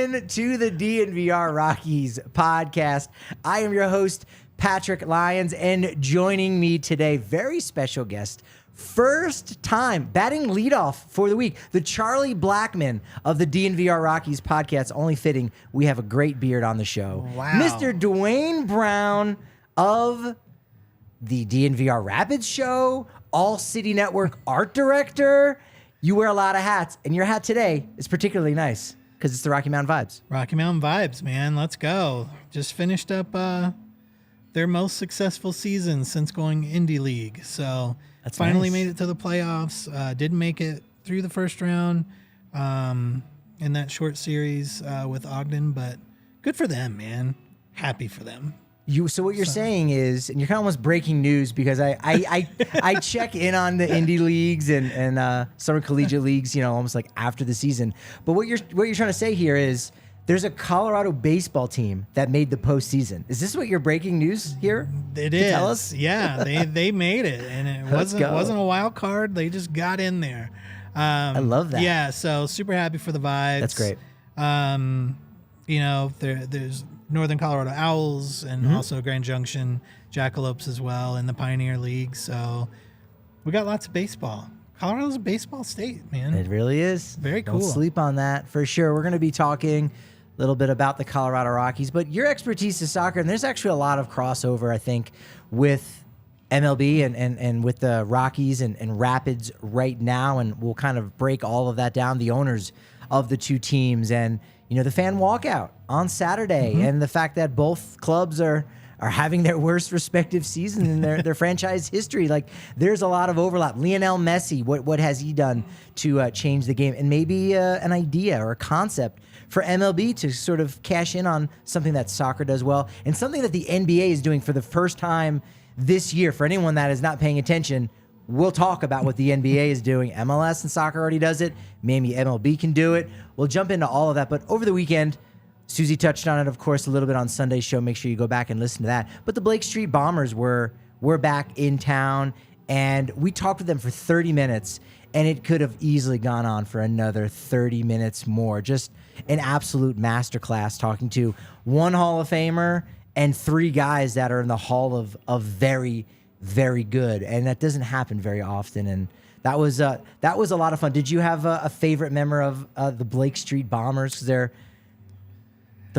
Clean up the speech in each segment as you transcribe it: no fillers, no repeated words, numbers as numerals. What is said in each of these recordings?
in to the DNVR Rockies podcast. I am your host, Patrick Lyons, and joining me today, very special guest, first time batting leadoff for the week, the Charlie Blackmon of the DNVR Rockies podcast. Only fitting we have a great beard on the show. Wow. Mr. Duane Brown of the DNVR Rapids show, ALLCITY Network art director. You wear a lot of hats, and your hat today is particularly nice because it's the Rocky Mountain Vibes. Rocky Mountain Vibes, man. Let's go. Just finished up their most successful season since going Indie League. So That's finally nice. made it to the playoffs. Didn't make it through the first round in that short series with Ogden, but good for them, man. Happy for them. So what you're saying is, and you're kind of almost breaking news because I check in on the indie leagues and summer collegiate leagues, almost like after the season. But what you're trying to say here is there's a Colorado baseball team that made the postseason. Is this what you're breaking news here? It to is. Tell us? Yeah, they made it, and it wasn't a wild card. They just got in there. I love that. Yeah, so super happy for the Vibes. That's great. There's Northern Colorado Owls and also Grand Junction Jackalopes as well in the Pioneer League. So we got lots of baseball. Colorado's a baseball state, man. It really is. Very cool. Don't sleep on that for sure. We're going to be talking a little bit about the Colorado Rockies, but your expertise is soccer, and there's actually a lot of crossover, I think, with MLB and with the Rockies and Rapids right now, and we'll kind of break all of that down, the owners of the two teams, and the fan walkout on Saturday, and the fact that both clubs are having their worst respective season in their franchise history. Like, there's a lot of overlap. Lionel Messi, what has he done to change the game? And maybe an idea or a concept for MLB to sort of cash in on something that soccer does well, and something that the NBA is doing for the first time this year. For anyone that is not paying attention, we'll talk about what the NBA is doing. MLS and soccer already does it. Maybe MLB can do it. We'll jump into all of that. But over the weekend, Susie touched on it, of course, a little bit on Sunday's show. Make sure you go back and listen to that. But the Blake Street Bombers were back in town, and we talked with them for 30 minutes, and it could have easily gone on for another 30 minutes more. Just an absolute masterclass talking to one Hall of Famer and three guys that are in the Hall of very, very good. And that doesn't happen very often. And that was a lot of fun. Did you have a favorite memory of the Blake Street Bombers? Because they're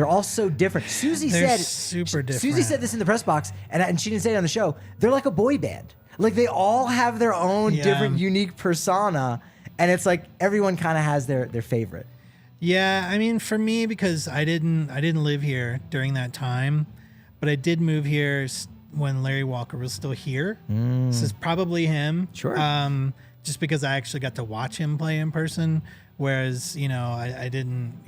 all so different. They're super different. Susie said this in the press box, and she didn't say it on the show. They're like a boy band. Like, they all have their own different, unique persona, and it's like everyone kind of has their favorite. Yeah, I mean, for me, because I didn't live here during that time, but I did move here when Larry Walker was still here. This is probably him. Sure. Just because I actually got to watch him play in person, whereas I didn't.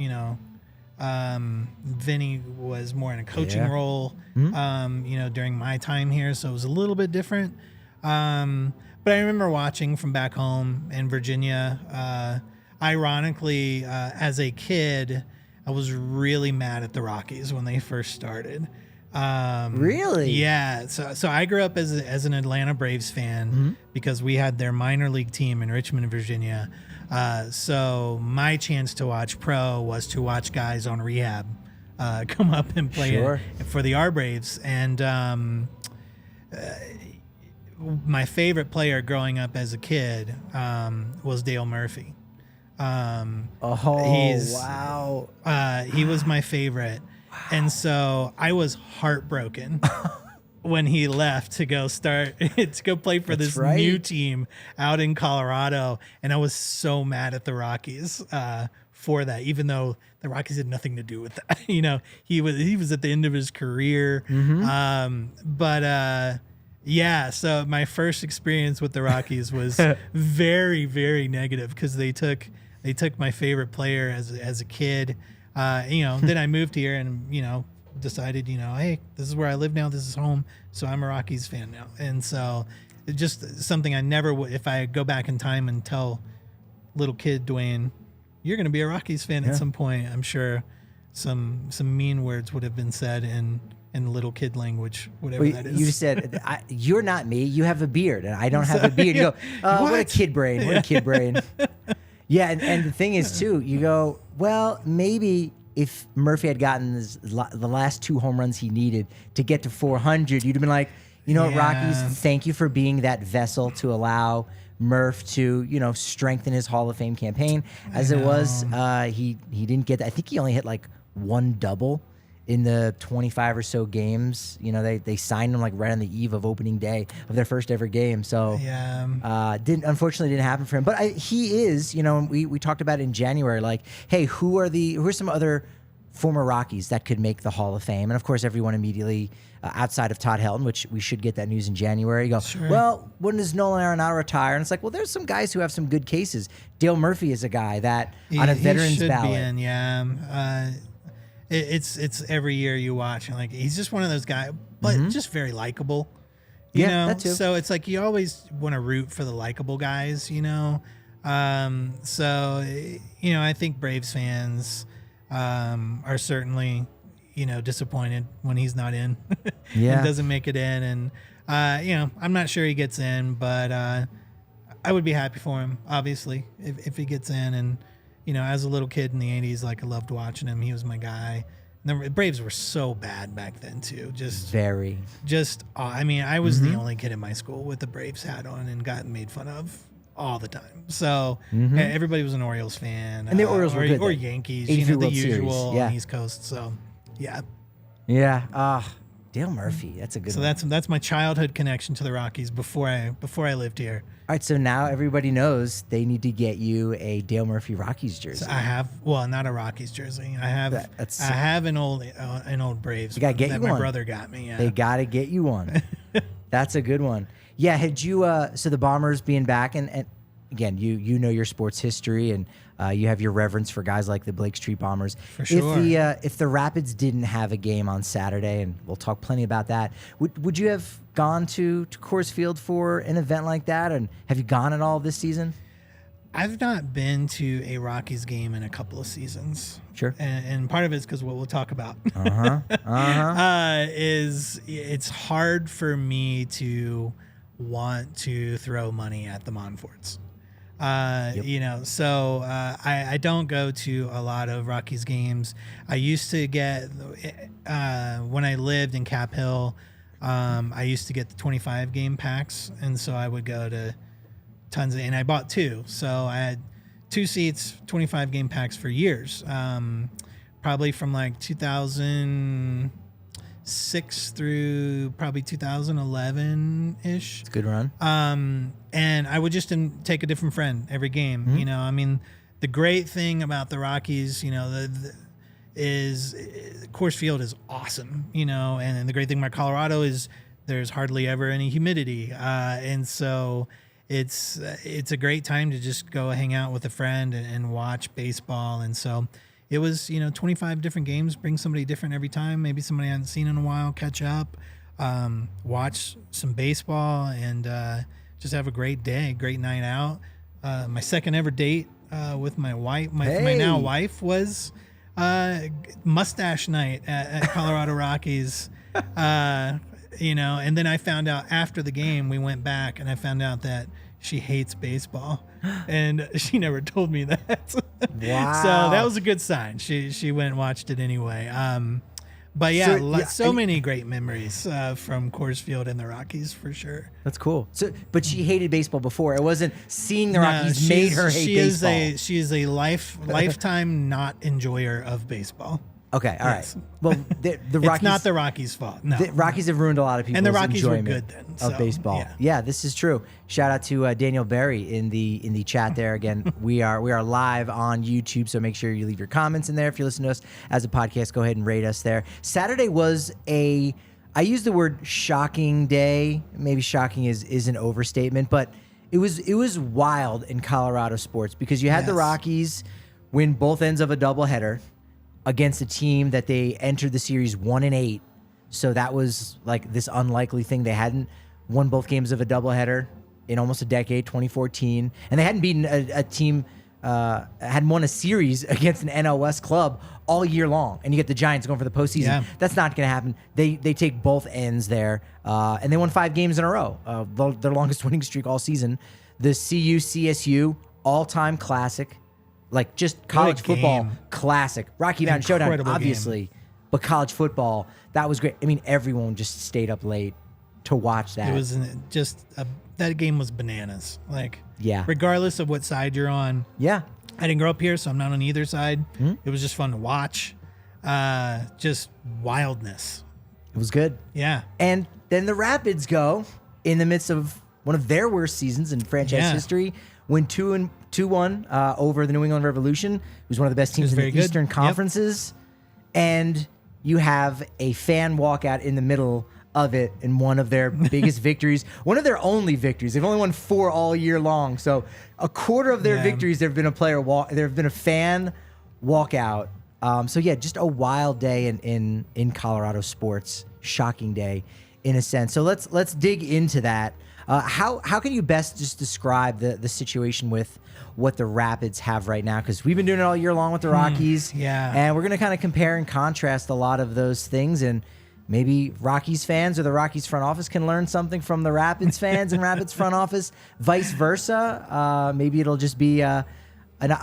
Vinny was more in a coaching role, during my time here, so it was a little bit different. But I remember watching from back home in Virginia. Ironically, as a kid, I was really mad at the Rockies when they first started. Really? Yeah. So I grew up as an Atlanta Braves fan because we had their minor league team in Richmond, Virginia. So my chance to watch pro was to watch guys on rehab come up and play for the R Braves. And my favorite player growing up as a kid was Dale Murphy. Wow. He was my favorite. Wow. And so I was heartbroken when he left to go play for this new team out in Colorado. And I was so mad at the Rockies for that, even though the Rockies had nothing to do with that. He was at the end of his career. Yeah, so my first experience with the Rockies was very, very negative because they took my favorite player as a kid. Then I moved here and decided hey, this is where I live now. This is home, so I'm a Rockies fan now. And so it's just something I never would. If I go back in time and tell little kid Duane, you're going to be a Rockies fan at some point, I'm sure some mean words would have been said in little kid language, whatever that is. You said, you're not me. You have a beard, and I don't have a beard. You go, what a kid brain. What a kid brain. Yeah, and the thing is, too, you go, well, maybe if Murphy had gotten the last 2 home runs he needed to get to 400, you'd have been like, you know what, Rockies, thank you for being that vessel to allow Murph to, strengthen his Hall of Fame campaign. As it was, he didn't get that. I think he only hit like 1 double in the 25 or so games. They signed him like right on the eve of opening day of their first ever game. So unfortunately didn't happen for him. But he is, we talked about it in January, like, hey, who are some other former Rockies that could make the Hall of Fame? And of course, everyone immediately, outside of Todd Helton, which we should get that news in January, go, well, when does Nolan Arenado retire? And it's like, well, there's some guys who have some good cases. Dale Murphy is a guy that on a veterans ballot. Be in, it's every year you watch, and like he's just one of those guys, but just very likable. You know, that too. So it's like you always want to root for the likable guys. So I think Braves fans are certainly disappointed when he's not in and doesn't make it in, and I'm not sure he gets in, but I would be happy for him, obviously, if he gets in. And as a little kid in the 80s, like I loved watching him. He was my guy. And the Braves were so bad back then too. I was the only kid in my school with the Braves hat on and got made fun of all the time. So everybody was an Orioles fan, and the Orioles were good, or Yankees, the World usual Series. on the East Coast. So yeah. Dale Murphy, that's a good one. So that's my childhood connection to the Rockies before I lived here. All right, so now everybody knows they need to get you a Dale Murphy Rockies jersey. So I have, not a Rockies jersey. I have an old Braves. You gotta get that you my one. brother got me. Yeah. They gotta get you one. That's a good one. Yeah, had you? So the Bombers being back, and again, you know your sports history, and you have your reverence for guys like the Blake Street Bombers. For sure. If the Rapids didn't have a game on Saturday, and we'll talk plenty about that, would you have gone to Coors Field for an event like that? And have you gone at all this season? I've not been to a Rockies game in a couple of seasons. Sure. And part of it's because what we'll talk about is it's hard for me to want to throw money at the Monforts. So I don't go to a lot of Rockies games. I used to get, when I lived in Cap Hill, I used to get the 25 game packs. And so I would go to tons and I bought 2. So I had 2 seats, 25 game packs for years. Probably from like 2006 through probably 2011-ish. It's a good run. And I would just take a different friend every game. The great thing about the Rockies, is Coors Field is awesome, and the great thing about Colorado is there's hardly ever any humidity. And so it's a great time to just go hang out with a friend and watch baseball. And so it was, 25 different games, bring somebody different every time, maybe somebody I hadn't seen in a while, catch up, watch some baseball, and just have a great day, great night out. My second ever date with my wife, my now wife, was mustache night at Colorado Rockies. And then I found out after the game, we went back and I found out that she hates baseball, and she never told me that. Wow. So that was a good sign. She went and watched it anyway. But so many great memories from Coors Field and the Rockies for sure. That's cool. So, but she hated baseball before. It wasn't seeing the Rockies made her hate baseball. She is a lifetime not enjoyer of baseball. Okay, all right. Well, the Rockies. It's not the Rockies' fault. No, the Rockies have ruined a lot of people's and the Rockies enjoyment were good then, of baseball. Yeah, this is true. Shout out to Daniel Berry in the chat there. Again, we are live on YouTube, so make sure you leave your comments in there. If you listen to us as a podcast, go ahead and rate us there. Saturday was I use the word shocking day. Maybe shocking is an overstatement, but it was wild in Colorado sports because you had the Rockies win both ends of a doubleheader against a team that they entered the series 1-8. So that was like this unlikely thing. They hadn't won both games of a doubleheader in almost a decade, 2014. And they hadn't beaten a team, hadn't won a series against an NL West club all year long. And you get the Giants going for the postseason. Yeah. That's not going to happen. They take both ends there. And they won 5 games in a row, their longest winning streak all season. The CSU all-time classic. like just college football game. classic. Rocky Mountain Showdown, Incredible obviously, but college football, that was great. I mean, everyone just stayed up late to watch that. It was that game was bananas. Like, Yeah. regardless of what side you're on. Yeah. I didn't grow up here, so I'm not on either side. It was just fun to watch. Just wildness. It was good. Yeah. And then the Rapids go in the midst of one of their worst seasons in franchise history, win 2-1 over the New England Revolution, who's one of the best teams in the Eastern Conferences. And you have a fan walkout in the middle of it in one of their biggest victories, one of their only victories. They've only won 4 all year long. So a quarter of their victories, there have been a fan walkout. So yeah, just a wild day in Colorado sports, shocking day in a sense. So let's dig into that. How can you best just describe the situation with what the Rapids have right now? Because we've been doing it all year long with the Rockies, and we're going to kind of compare and contrast a lot of those things, and maybe Rockies fans or the Rockies front office can learn something from the Rapids fans and Rapids front office, vice versa. Maybe it'll just be a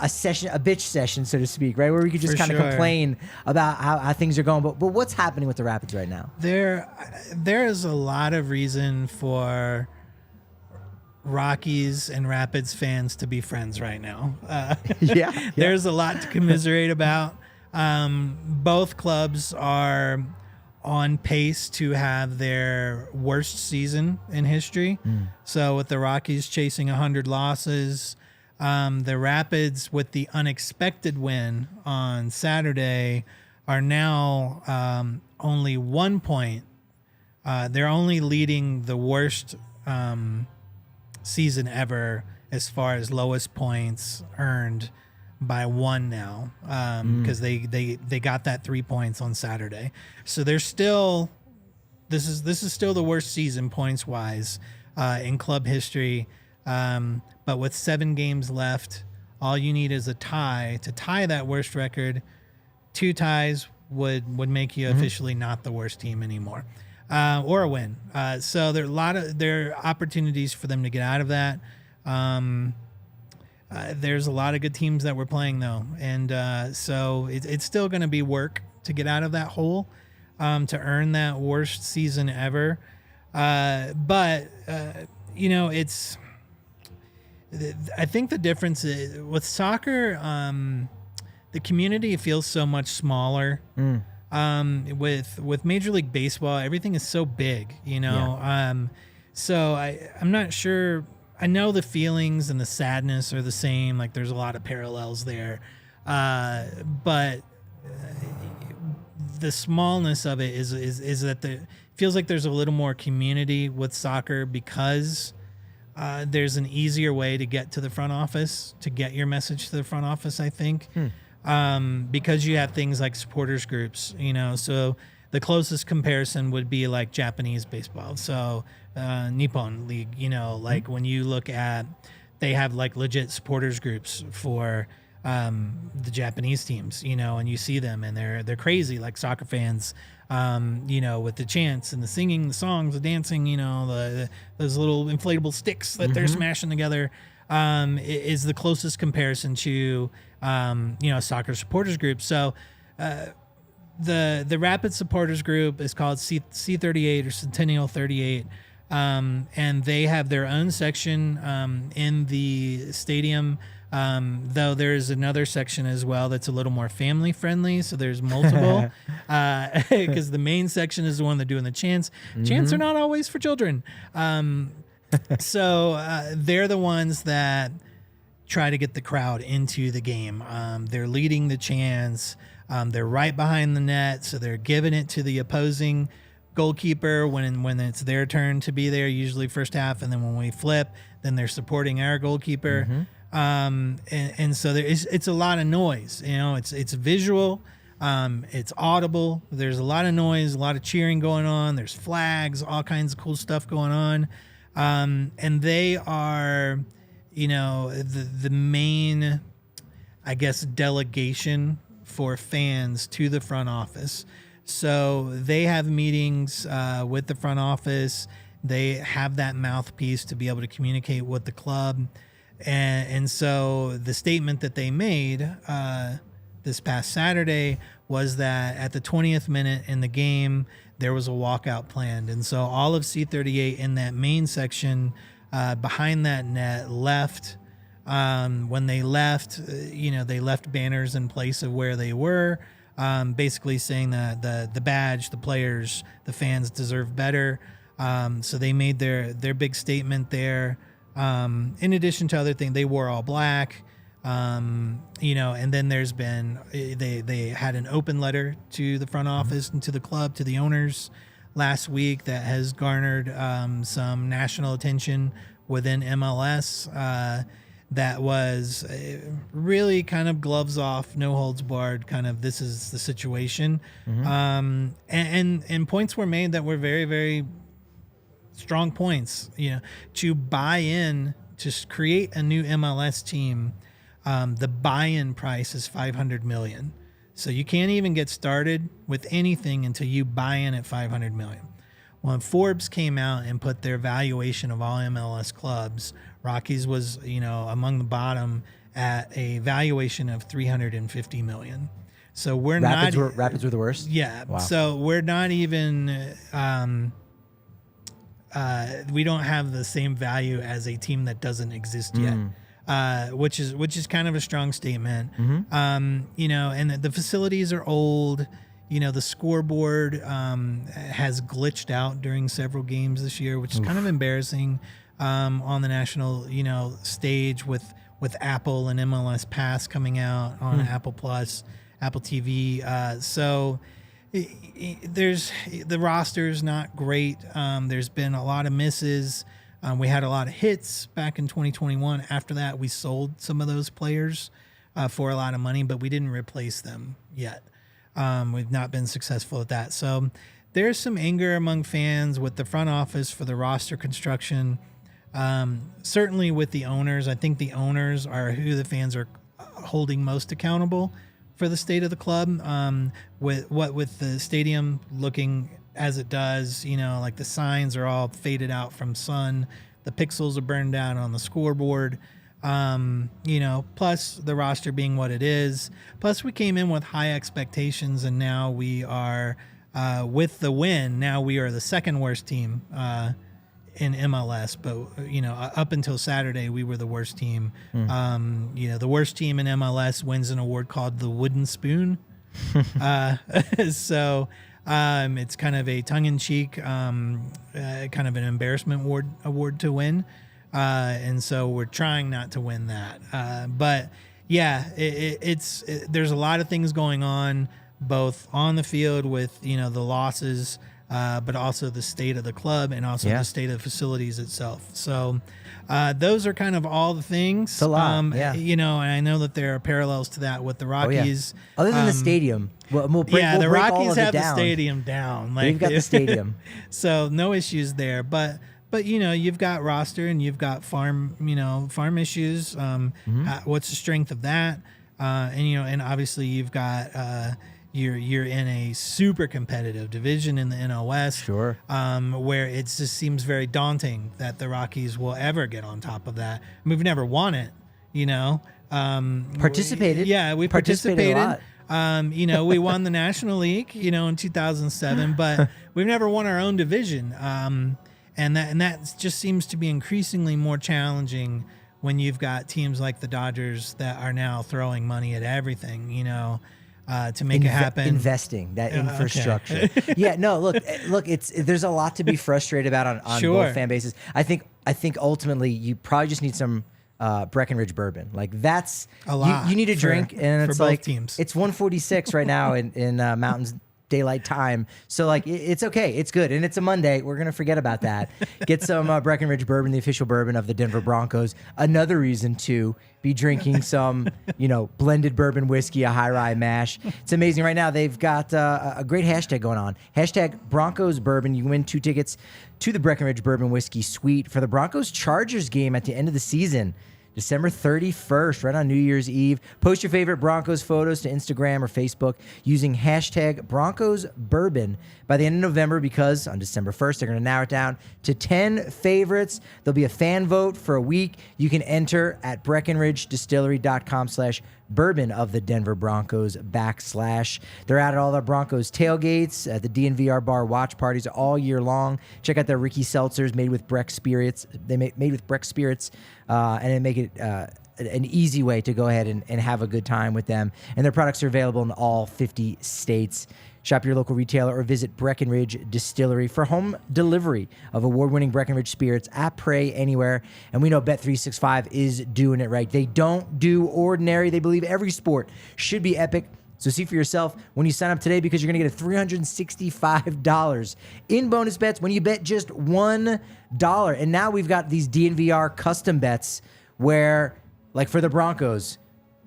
session, a bitch session, so to speak, right? Where we could just kind of complain about how things are going. But what's happening with the Rapids right now? There is a lot of reason for Rockies and Rapids fans to be friends right now. There's a lot to commiserate about. Both clubs are on pace to have their worst season in history. So with the Rockies chasing 100 losses, the Rapids, with the unexpected win on Saturday, are now only 1 point. They're only leading the worst season ever as far as lowest points earned by 1 now, because they got that 3 points on Saturday. So they're still this is still the worst season points wise in club history. But with 7 games left, all you need is a tie to tie that worst record. 2 ties would make you officially not the worst team anymore, or a win. So there are opportunities for them to get out of that. There's a lot of good teams that we're playing though, and so it's still going to be work to get out of that hole, to earn that worst season ever. But it's. I think the difference is with soccer, the community feels so much smaller. With Major League Baseball, everything is so big, so I'm not sure. I know the feelings and the sadness are the same. Like there's a lot of parallels there, but the smallness of it is that feels like there's a little more community with soccer because there's an easier way to get to the front office, to get your message to the front office, I think, because you have things like supporters groups, so the closest comparison would be like Japanese baseball. So Nippon League, like when you look at, they have like legit supporters groups for the Japanese teams, and you see them and they're crazy like soccer fans, with the chants and the singing, the songs, the dancing, those little inflatable sticks that they're smashing together, is the closest comparison to, soccer supporters group. So, the Rapid supporters group is called C38 or Centennial 38. And they have their own section, in the stadium. Though there's another section as well that's a little more family friendly. So there's multiple, because the main section is the one that's doing the chants. Chants are not always for children. So they're the ones that try to get the crowd into the game. They're leading the chants. They're right behind the net. So they're giving it to the opposing goalkeeper when it's their turn to be there, usually first half. And then when we flip, then they're supporting our goalkeeper. And so it's a lot of noise, it's visual, it's audible. There's a lot of noise, a lot of cheering going on. There's flags, all kinds of cool stuff going on. And they are, the main, I guess, delegation for fans to the front office. So they have meetings, with the front office. They have that mouthpiece to be able to communicate with the club. And so the statement that they made this past Saturday was that at the 20th minute in the game, there was a walkout planned. And so all of C38 in that main section behind that net left. When they left, they left banners in place of where they were, basically saying that the badge, the players, the fans deserve better. So they made their big statement there. In addition to other things, they wore all black, and then there's been, they had an open letter to the front office and to the club, to the owners last week that has garnered some national attention within MLS. That was really kind of gloves off, no holds barred, kind of this is the situation. And points were made that were very, very strong points, to buy in, to create a new MLS team. The buy-in price is $500 million. So you can't even get started with anything until you buy in at $500 million. When Forbes came out and put their valuation of all MLS clubs, Rockies was, among the bottom at a valuation of $350 million. So we're Rapids were the worst. Yeah. Wow. So we're not even, we don't have the same value as a team that doesn't exist yet. Which is kind of a strong statement. And the facilities are old. The scoreboard has glitched out during several games this year, which is kind of embarrassing on the national stage with Apple and MLS Pass coming out on Apple Plus, Apple TV. So there's the roster's not great. There's been a lot of misses. We had a lot of hits back in 2021. After that, we sold some of those players for a lot of money, but we didn't replace them yet. We've not been successful at that. So there's some anger among fans with the front office for the roster construction. Certainly with the owners. I think the owners are who the fans are holding most accountable for the state of the club. With the stadium looking as it does, like the signs are all faded out from sun. The pixels are burned down on the scoreboard. Plus the roster being what it is. Plus we came in with high expectations, and now we are, with the win, now we are the second worst team in MLS. But, up until Saturday, we were the worst team. The worst team in MLS wins an award called the Wooden Spoon. So it's kind of a tongue-in-cheek, kind of an embarrassment award to win. And so we're trying not to win that. But yeah, there's a lot of things going on, both on the field with, the losses, but also the state of the club and also the state of the facilities itself. So those are kind of all the things. It's a lot, and I know that there are parallels to that with the Rockies. Other than the stadium. We'll break the Rockies have the down. stadium down. They've got the stadium. So no issues there. But you've got roster and you've got farm issues. What's the strength of that? And obviously you've got you're in a super competitive division in the NOS. Sure. Where it just seems very daunting that the Rockies will ever get on top of that. We've never won it. Participated. We participated. A lot. We won the National League, in 2007, but we've never won our own division. And that just seems to be increasingly more challenging when you've got teams like the Dodgers that are now throwing money at everything, to make it happen. Investing that infrastructure. Okay. Look, there's a lot to be frustrated about on both fan bases. I think ultimately you probably just need some Breckenridge bourbon. Like that's a lot. You need a drink, and it's like teams. It's 1:46 right now in Mountains Daylight Time. So it's okay. It's good. And it's a Monday. We're going to forget about that. Get some Breckenridge bourbon, the official bourbon of the Denver Broncos. Another reason to be drinking some, blended bourbon whiskey, a high rye mash. It's amazing right now. They've got a great hashtag going on. Hashtag Broncos Bourbon. You can win 2 tickets to the Breckenridge Bourbon Whiskey Suite for the Broncos Chargers game at the end of the season. December 31st, right on New Year's Eve. Post your favorite Broncos photos to Instagram or Facebook using hashtag Broncos Bourbon by the end of November, because on December 1st, they're going to narrow it down to 10 favorites. There'll be a fan vote for a week. You can enter at BreckenridgeDistillery.com/bourbon of the Denver Broncos / They're out at all the Broncos tailgates, at the DNVR bar watch parties all year long. Check out their Ricky Seltzers made with Breck Spirits. Made with Breck Spirits, and they make it an easy way to go ahead and have a good time with them. And their products are available in all 50 states. Shop your local retailer or visit Breckenridge Distillery for home delivery of award-winning Breckenridge spirits at Pray Anywhere. And we know Bet365 is doing it right. They don't do ordinary. They believe every sport should be epic. So see for yourself when you sign up today, because you're going to get a $365 in bonus bets when you bet just $1. And now we've got these DNVR custom bets where, like for the Broncos,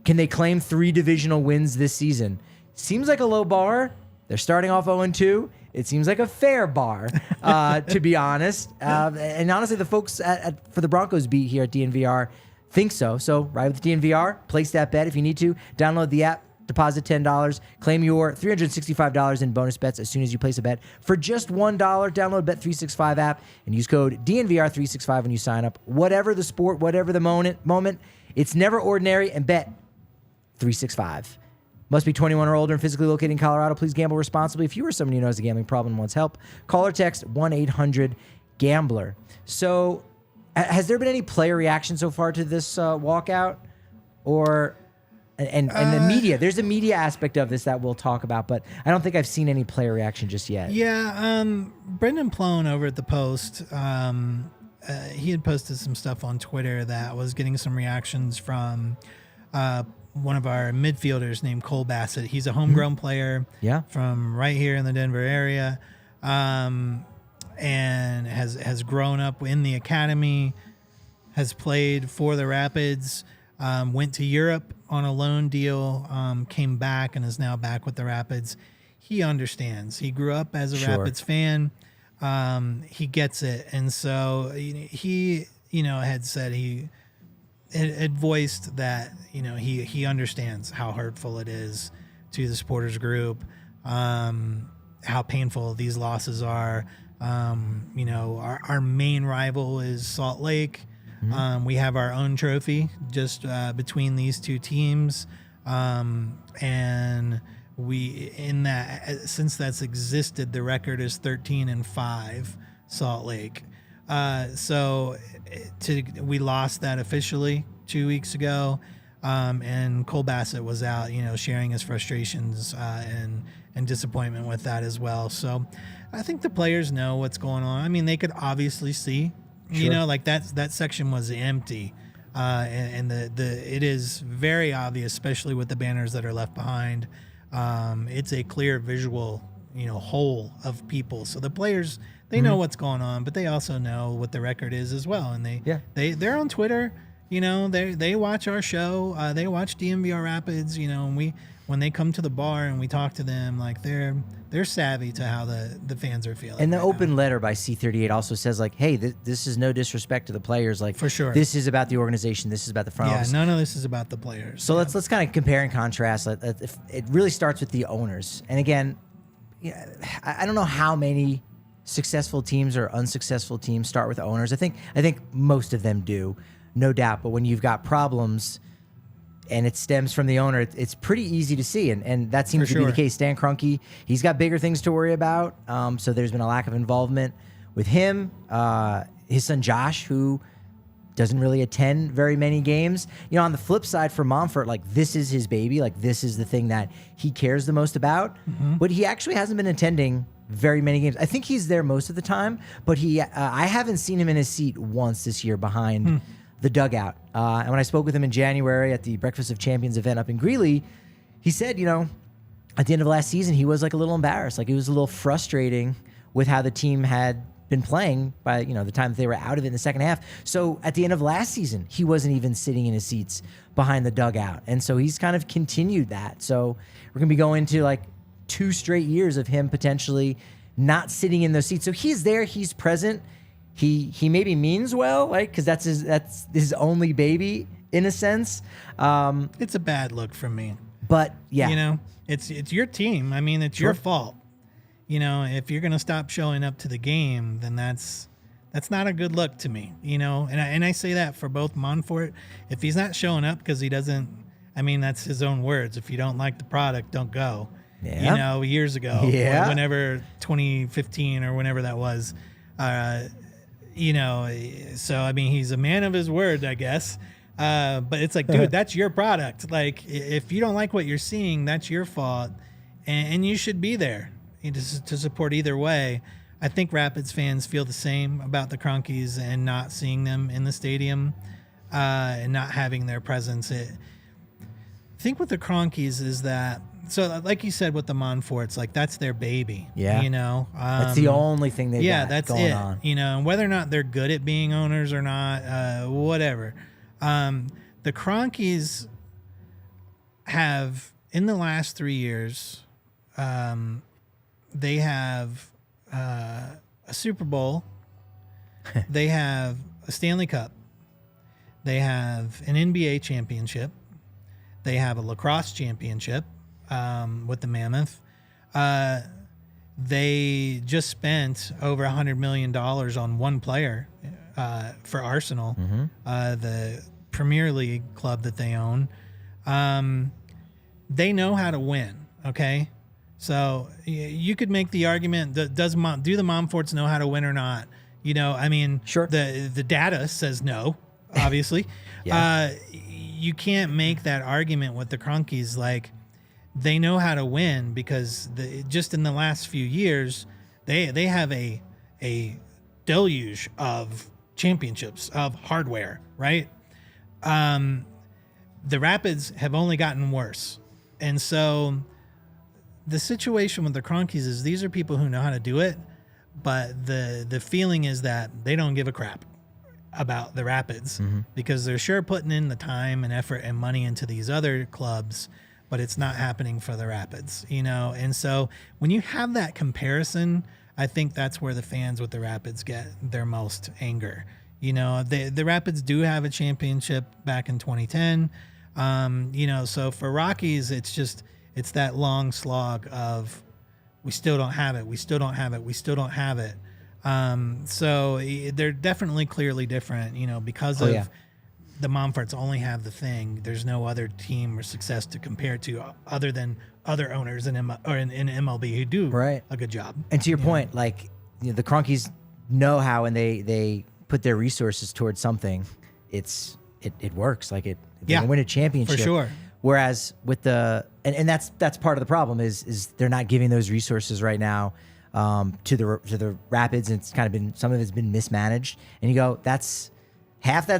can they claim 3 divisional wins this season? Seems like a low bar. They're starting off 0-2. It seems like a fair bar, to be honest. And honestly, the folks for the Broncos beat here at DNVR think so. So ride with DNVR. Place that bet if you need to. Download the app. Deposit $10. Claim your $365 in bonus bets as soon as you place a bet for just $1. Download Bet365 app and use code DNVR365 when you sign up. Whatever the sport, whatever the moment, it's never ordinary, and Bet365. Must be 21 or older and physically located in Colorado. Please gamble responsibly. If you or someone you know has a gambling problem and wants help, call or text 1-800-GAMBLER. So has there been any player reaction so far to this walkout? Or... And the media, there's a media aspect of this that we'll talk about, but I don't think I've seen any player reaction just yet. Yeah, Brendan Plone over at the Post, he had posted some stuff on Twitter that was getting some reactions from one of our midfielders named Cole Bassett. He's a homegrown player from right here in the Denver area, and has grown up in the academy, has played for the Rapids, went to Europe on a loan deal, came back and is now back with the Rapids. He understands. He grew up as a Rapids fan. He gets it. And so he, had said he had voiced that, he understands how hurtful it is to the supporters group, how painful these losses are. Our main rival is Salt Lake. We have our own trophy just between these two teams, and since that's existed, the record is 13-5, Salt Lake. So we lost that officially 2 weeks ago, and Cole Bassett was out, sharing his frustrations and disappointment with that as well. So I think the players know what's going on. I mean, they could obviously see. Sure. That section was empty, and it is very obvious, especially with the banners that are left behind. It's a clear visual, hole of people. So the players, they know what's going on, but they also know what the record is as well. And they're on Twitter. They watch our show. They watch DNVR Rapids. And when they come to the bar and we talk to them, like they're savvy to how the fans are feeling. And the open letter by C38 also says, like, hey, this is no disrespect to the players. Like, for sure, this is about the organization. This is about the front office. None of this is about the players. So let's kind of compare and contrast. It really starts with the owners. And again, I don't know how many successful teams or unsuccessful teams start with owners. I think most of them do, no doubt. But when you've got problems and it stems from the owner, it's pretty easy to see. And that seems to be the case. Stan Kroenke, he's got bigger things to worry about. So there's been a lack of involvement with him. His son Josh, who doesn't really attend very many games. On the flip side for Monfort, like, this is his baby. Like, this is the thing that he cares the most about. But he actually hasn't been attending very many games. I think he's there most of the time, but I haven't seen him in his seat once this year behind the dugout. And when I spoke with him in January at the Breakfast of Champions event up in Greeley, he said, at the end of last season, he was like a little embarrassed. Like, it was a little frustrating with how the team had been playing by, the time that they were out of it in the second half. So at the end of last season, he wasn't even sitting in his seats behind the dugout. And so he's kind of continued that. So we're going to be going to like 2 straight years of him potentially not sitting in those seats. So he's there, he's present. He maybe means well, like, because that's his only baby, in a sense. It's a bad look from me. But yeah, You know, it's your team. I mean, it's your fault. You know, if you're going to stop showing up to the game, then that's not a good look to me, you know? And I say that for both Monfort. If he's not showing up because he doesn't, I mean, that's his own words. If you don't like the product, don't go. Yeah. You know, years ago, Yeah. or whenever 2015 or whenever that was, you know, so, I mean, he's a man of his word, I guess. But it's like, dude, that's your product. Like, if you don't like what you're seeing, that's your fault. And you should be there to support either way. I think Rapids fans feel the same about the Kroenkes and not seeing them in the stadium and not having their presence. I think with the Kroenkes is that, so like you said with the Monforts, like that's their baby. Yeah. You know? that's the only thing they've got that's going it. on. You know, and whether or not they're good at being owners or not, whatever. The Kroenkes have, in the last 3 years, they have a Super Bowl. They have a Stanley Cup. They have an NBA championship. They have a lacrosse championship with the Mammoth. They just spent over $100 million on one player for Arsenal, the Premier League club that they own. They know how to win, okay? So you could make the argument that do the Monforts know how to win or not? You know, I mean, Sure. The data says no, obviously. Yeah. You can't make that argument with the Kroenkes. Like, they know how to win because just in the last few years, they have a deluge of championships, of hardware, right? The Rapids have only gotten worse. And so the situation with the Kroenkes is these are people who know how to do it, but the feeling is that they don't give a crap about the Rapids because they're sure putting in the time and effort and money into these other clubs, but it's not happening for the Rapids, you know? And so when you have that comparison, I think that's where the fans with the Rapids get their most anger. You know, the Rapids do have a championship back in 2010. You know, so for Rockies, it's that long slog of we still don't have it. We still don't have it. We still don't have it. So they're definitely clearly different, you know, because of the Monforts only have the thing. There's no other team or success to compare to other than other owners in MLB who do a good job. And to your point, like, you know, the Kroenkes know how, and they put their resources towards something, it works. Like, they can win a championship for sure. Whereas with and that's part of the problem is they're not giving those resources right now to the Rapids, and it's kind of been, some of it's been mismanaged. And you go, that's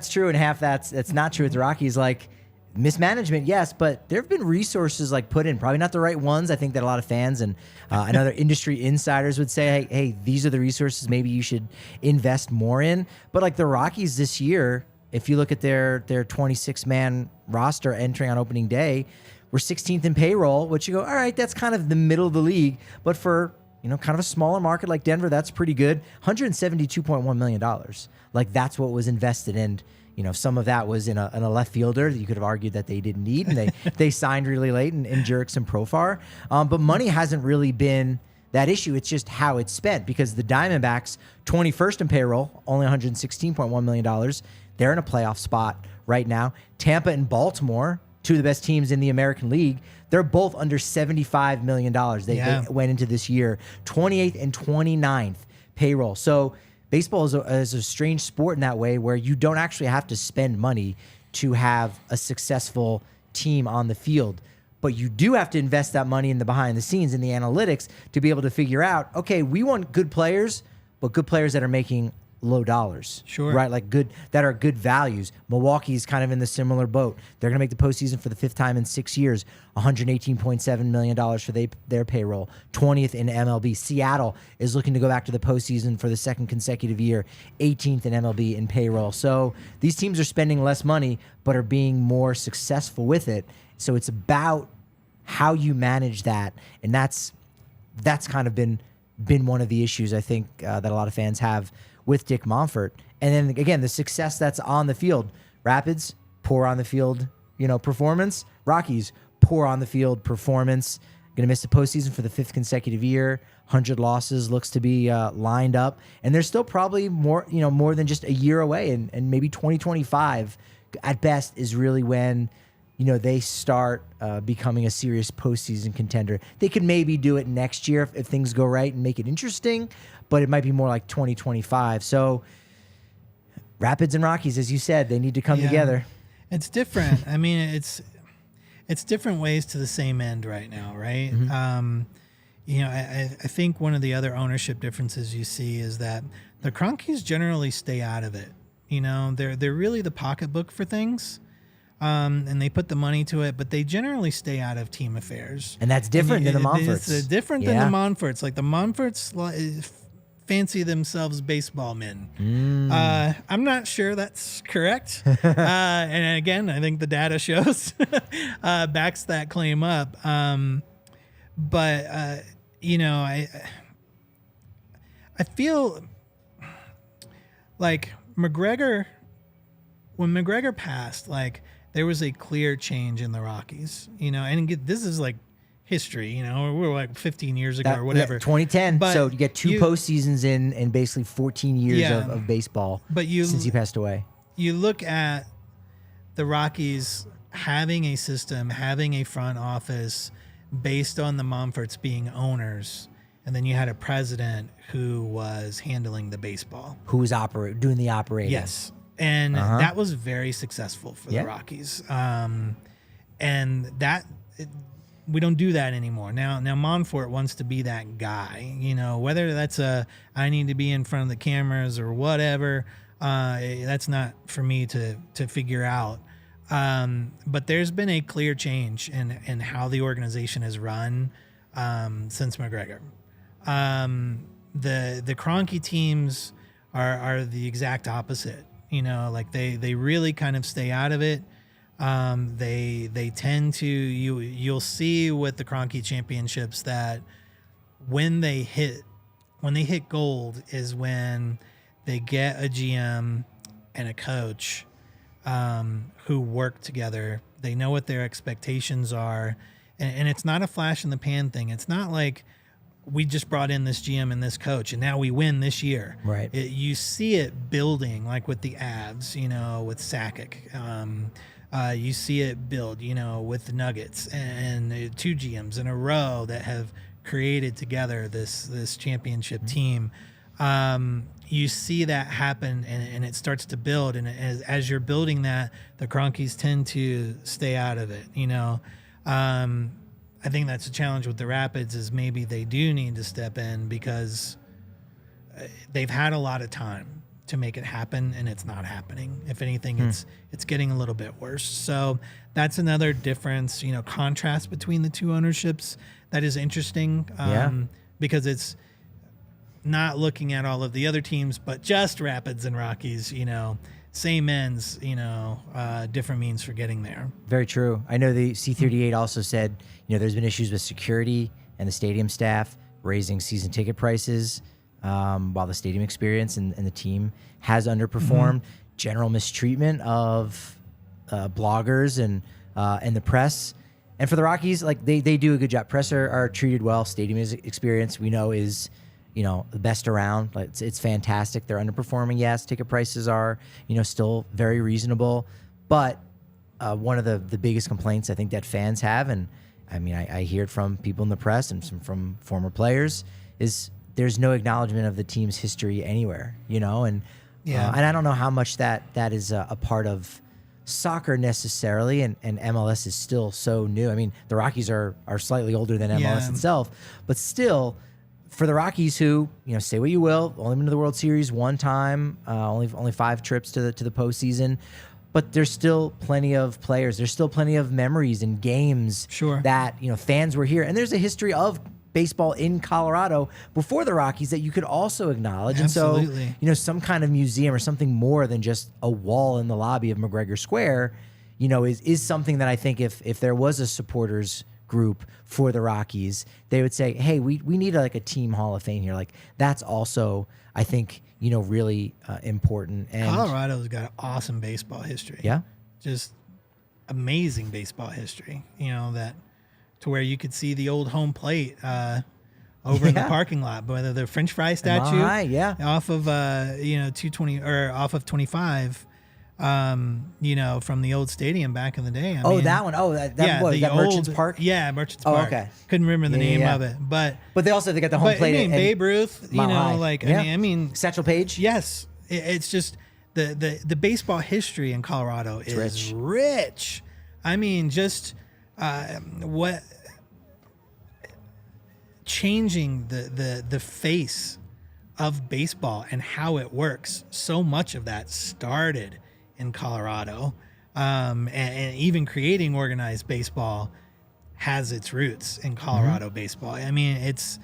true and half that's not true with the Rockies. Like, mismanagement, yes, but there have been resources like put in, probably not the right ones. I think that a lot of fans and other industry insiders would say, hey, these are the resources maybe you should invest more in. But like the Rockies this year, if you look at their 26-man roster entering on opening day, we're 16th in payroll, which you go, all right, that's kind of the middle of the league. But for, you know, kind of a smaller market like Denver, that's pretty good. $172.1 million. Like, that's what was invested in. You know, some of that was in a left fielder that you could have argued that they didn't need, and they signed really late in Jerks and Profar. But money hasn't really been that issue. It's just how it's spent, because the Diamondbacks, 21st in payroll, only $116.1 million. They're in a playoff spot right now. Tampa and Baltimore, two of the best teams in the American League, they're both under $75 million. They went into this year 28th and 29th payroll. So baseball is a strange sport in that way, where you don't actually have to spend money to have a successful team on the field. But you do have to invest that money in the behind the scenes, in the analytics, to be able to figure out, okay, we want good players, but good players that are making low dollars. Sure. Right? Like that are good values. Milwaukee's kind of in the similar boat. They're going to make the postseason for the 5th time in 6 years. $118.7 million for their payroll. 20th in MLB. Seattle is looking to go back to the postseason for the 2nd consecutive year. 18th in MLB in payroll. So these teams are spending less money, but are being more successful with it. So it's about how you manage that. And that's kind of been one of the issues, I think, that a lot of fans have with Dick Monfort. And then again, the success that's on the field. Rapids, poor on the field, performance. Rockies, poor on the field performance. Going to miss the postseason for the 5th consecutive year. 100 losses looks to be lined up, and they're still probably more than just a year away, and maybe 2025 at best is really when they start becoming a serious postseason contender. They could maybe do it next year if things go right and make it interesting, but it might be more like 2025. So Rapids and Rockies, as you said, they need to come together. It's different. I mean, it's different ways to the same end right now, right? Mm-hmm. I think one of the other ownership differences you see is that the Kroenkes generally stay out of it. They're really the pocketbook for things, and they put the money to it, but they generally stay out of team affairs. And that's different than the Monforts. It's different than the Monforts. Like the Monforts fancy themselves baseball men. I'm not sure that's correct. And again, I think the data shows backs that claim up. But I feel like when McGregor passed, like there was a clear change in the Rockies, and this is like history, we're like 15 years ago or whatever. 2010. But so you get two postseasons in basically 14 years of baseball since he passed away. You look at the Rockies having a system, having a front office based on the Monforts being owners, and then you had a president who was handling the baseball. Who was doing the operating. Yes. And that was very successful for the Rockies. And that... we don't do that anymore. Now Monfort wants to be that guy, whether that's I need to be in front of the cameras or whatever. That's not for me to figure out. But there's been a clear change in how the organization is run since McGregor. The Kroenke teams are the exact opposite. Like they really kind of stay out of it. They tend to you'll see with the Kroenke championships that when they hit gold is when they get a GM and a coach who work together. They know what their expectations are, and it's not a flash in the pan thing. It's not like we just brought in this GM and this coach and now we win this year. Right. You see it building, like with the Avs, with Sakic. You see it build, with the Nuggets and 2 GMs in a row that have created together this championship team. You see that happen and it starts to build. And as you're building that, the Kroenkes tend to stay out of it. I think that's a challenge with the Rapids is maybe they do need to step in because they've had a lot of time to make it happen, and it's not happening. If anything, it's getting a little bit worse. So that's another difference, contrast between the two ownerships that is interesting because it's not looking at all of the other teams, but just Rapids and Rockies, same ends, different means for getting there. Very true. I know the C38 also said, there's been issues with security and the stadium staff raising season ticket prices while the stadium experience and the team has underperformed. General mistreatment of bloggers and the press. And for the Rockies, like they do a good job. Press are treated well. Stadium experience we know is the best around. Like it's fantastic. They're underperforming. Yes, ticket prices are still very reasonable. But one of the biggest complaints I think that fans have, and I hear it from people in the press and from former players, is there's no acknowledgement of the team's history anywhere, and I don't know how much that is a part of soccer necessarily, and MLS is still so new. The Rockies are slightly older than MLS itself, but still, for the Rockies who, say what you will, only been to the World Series one time, only 5 trips to the postseason, but there's still plenty of players. There's still plenty of memories and games that, fans were here. And there's a history of baseball in Colorado before the Rockies that you could also acknowledge. Absolutely. And so, some kind of museum or something more than just a wall in the lobby of McGregor Square, is something that I think if there was a supporters group for the Rockies, they would say, hey, we need a team Hall of Fame here. Like that's also, I think, really important. And Colorado's got an awesome baseball history. Yeah. Just amazing baseball history, that to where you could see the old home plate over in the parking lot, whether the French fry statue off of 220 or off of 25, from the old stadium back in the day. I mean, that one. That Merchants Park. Yeah, Merchants Park. Okay. Couldn't remember the name of it, but they got the home plate. I mean, Babe Ruth. I mean, Satchel Paige. Yes, it's just the baseball history in Colorado is rich. I mean, just what changing the face of baseball and how it works. So much of that started in Colorado, and even creating organized baseball has its roots in Colorado baseball. I mean, it's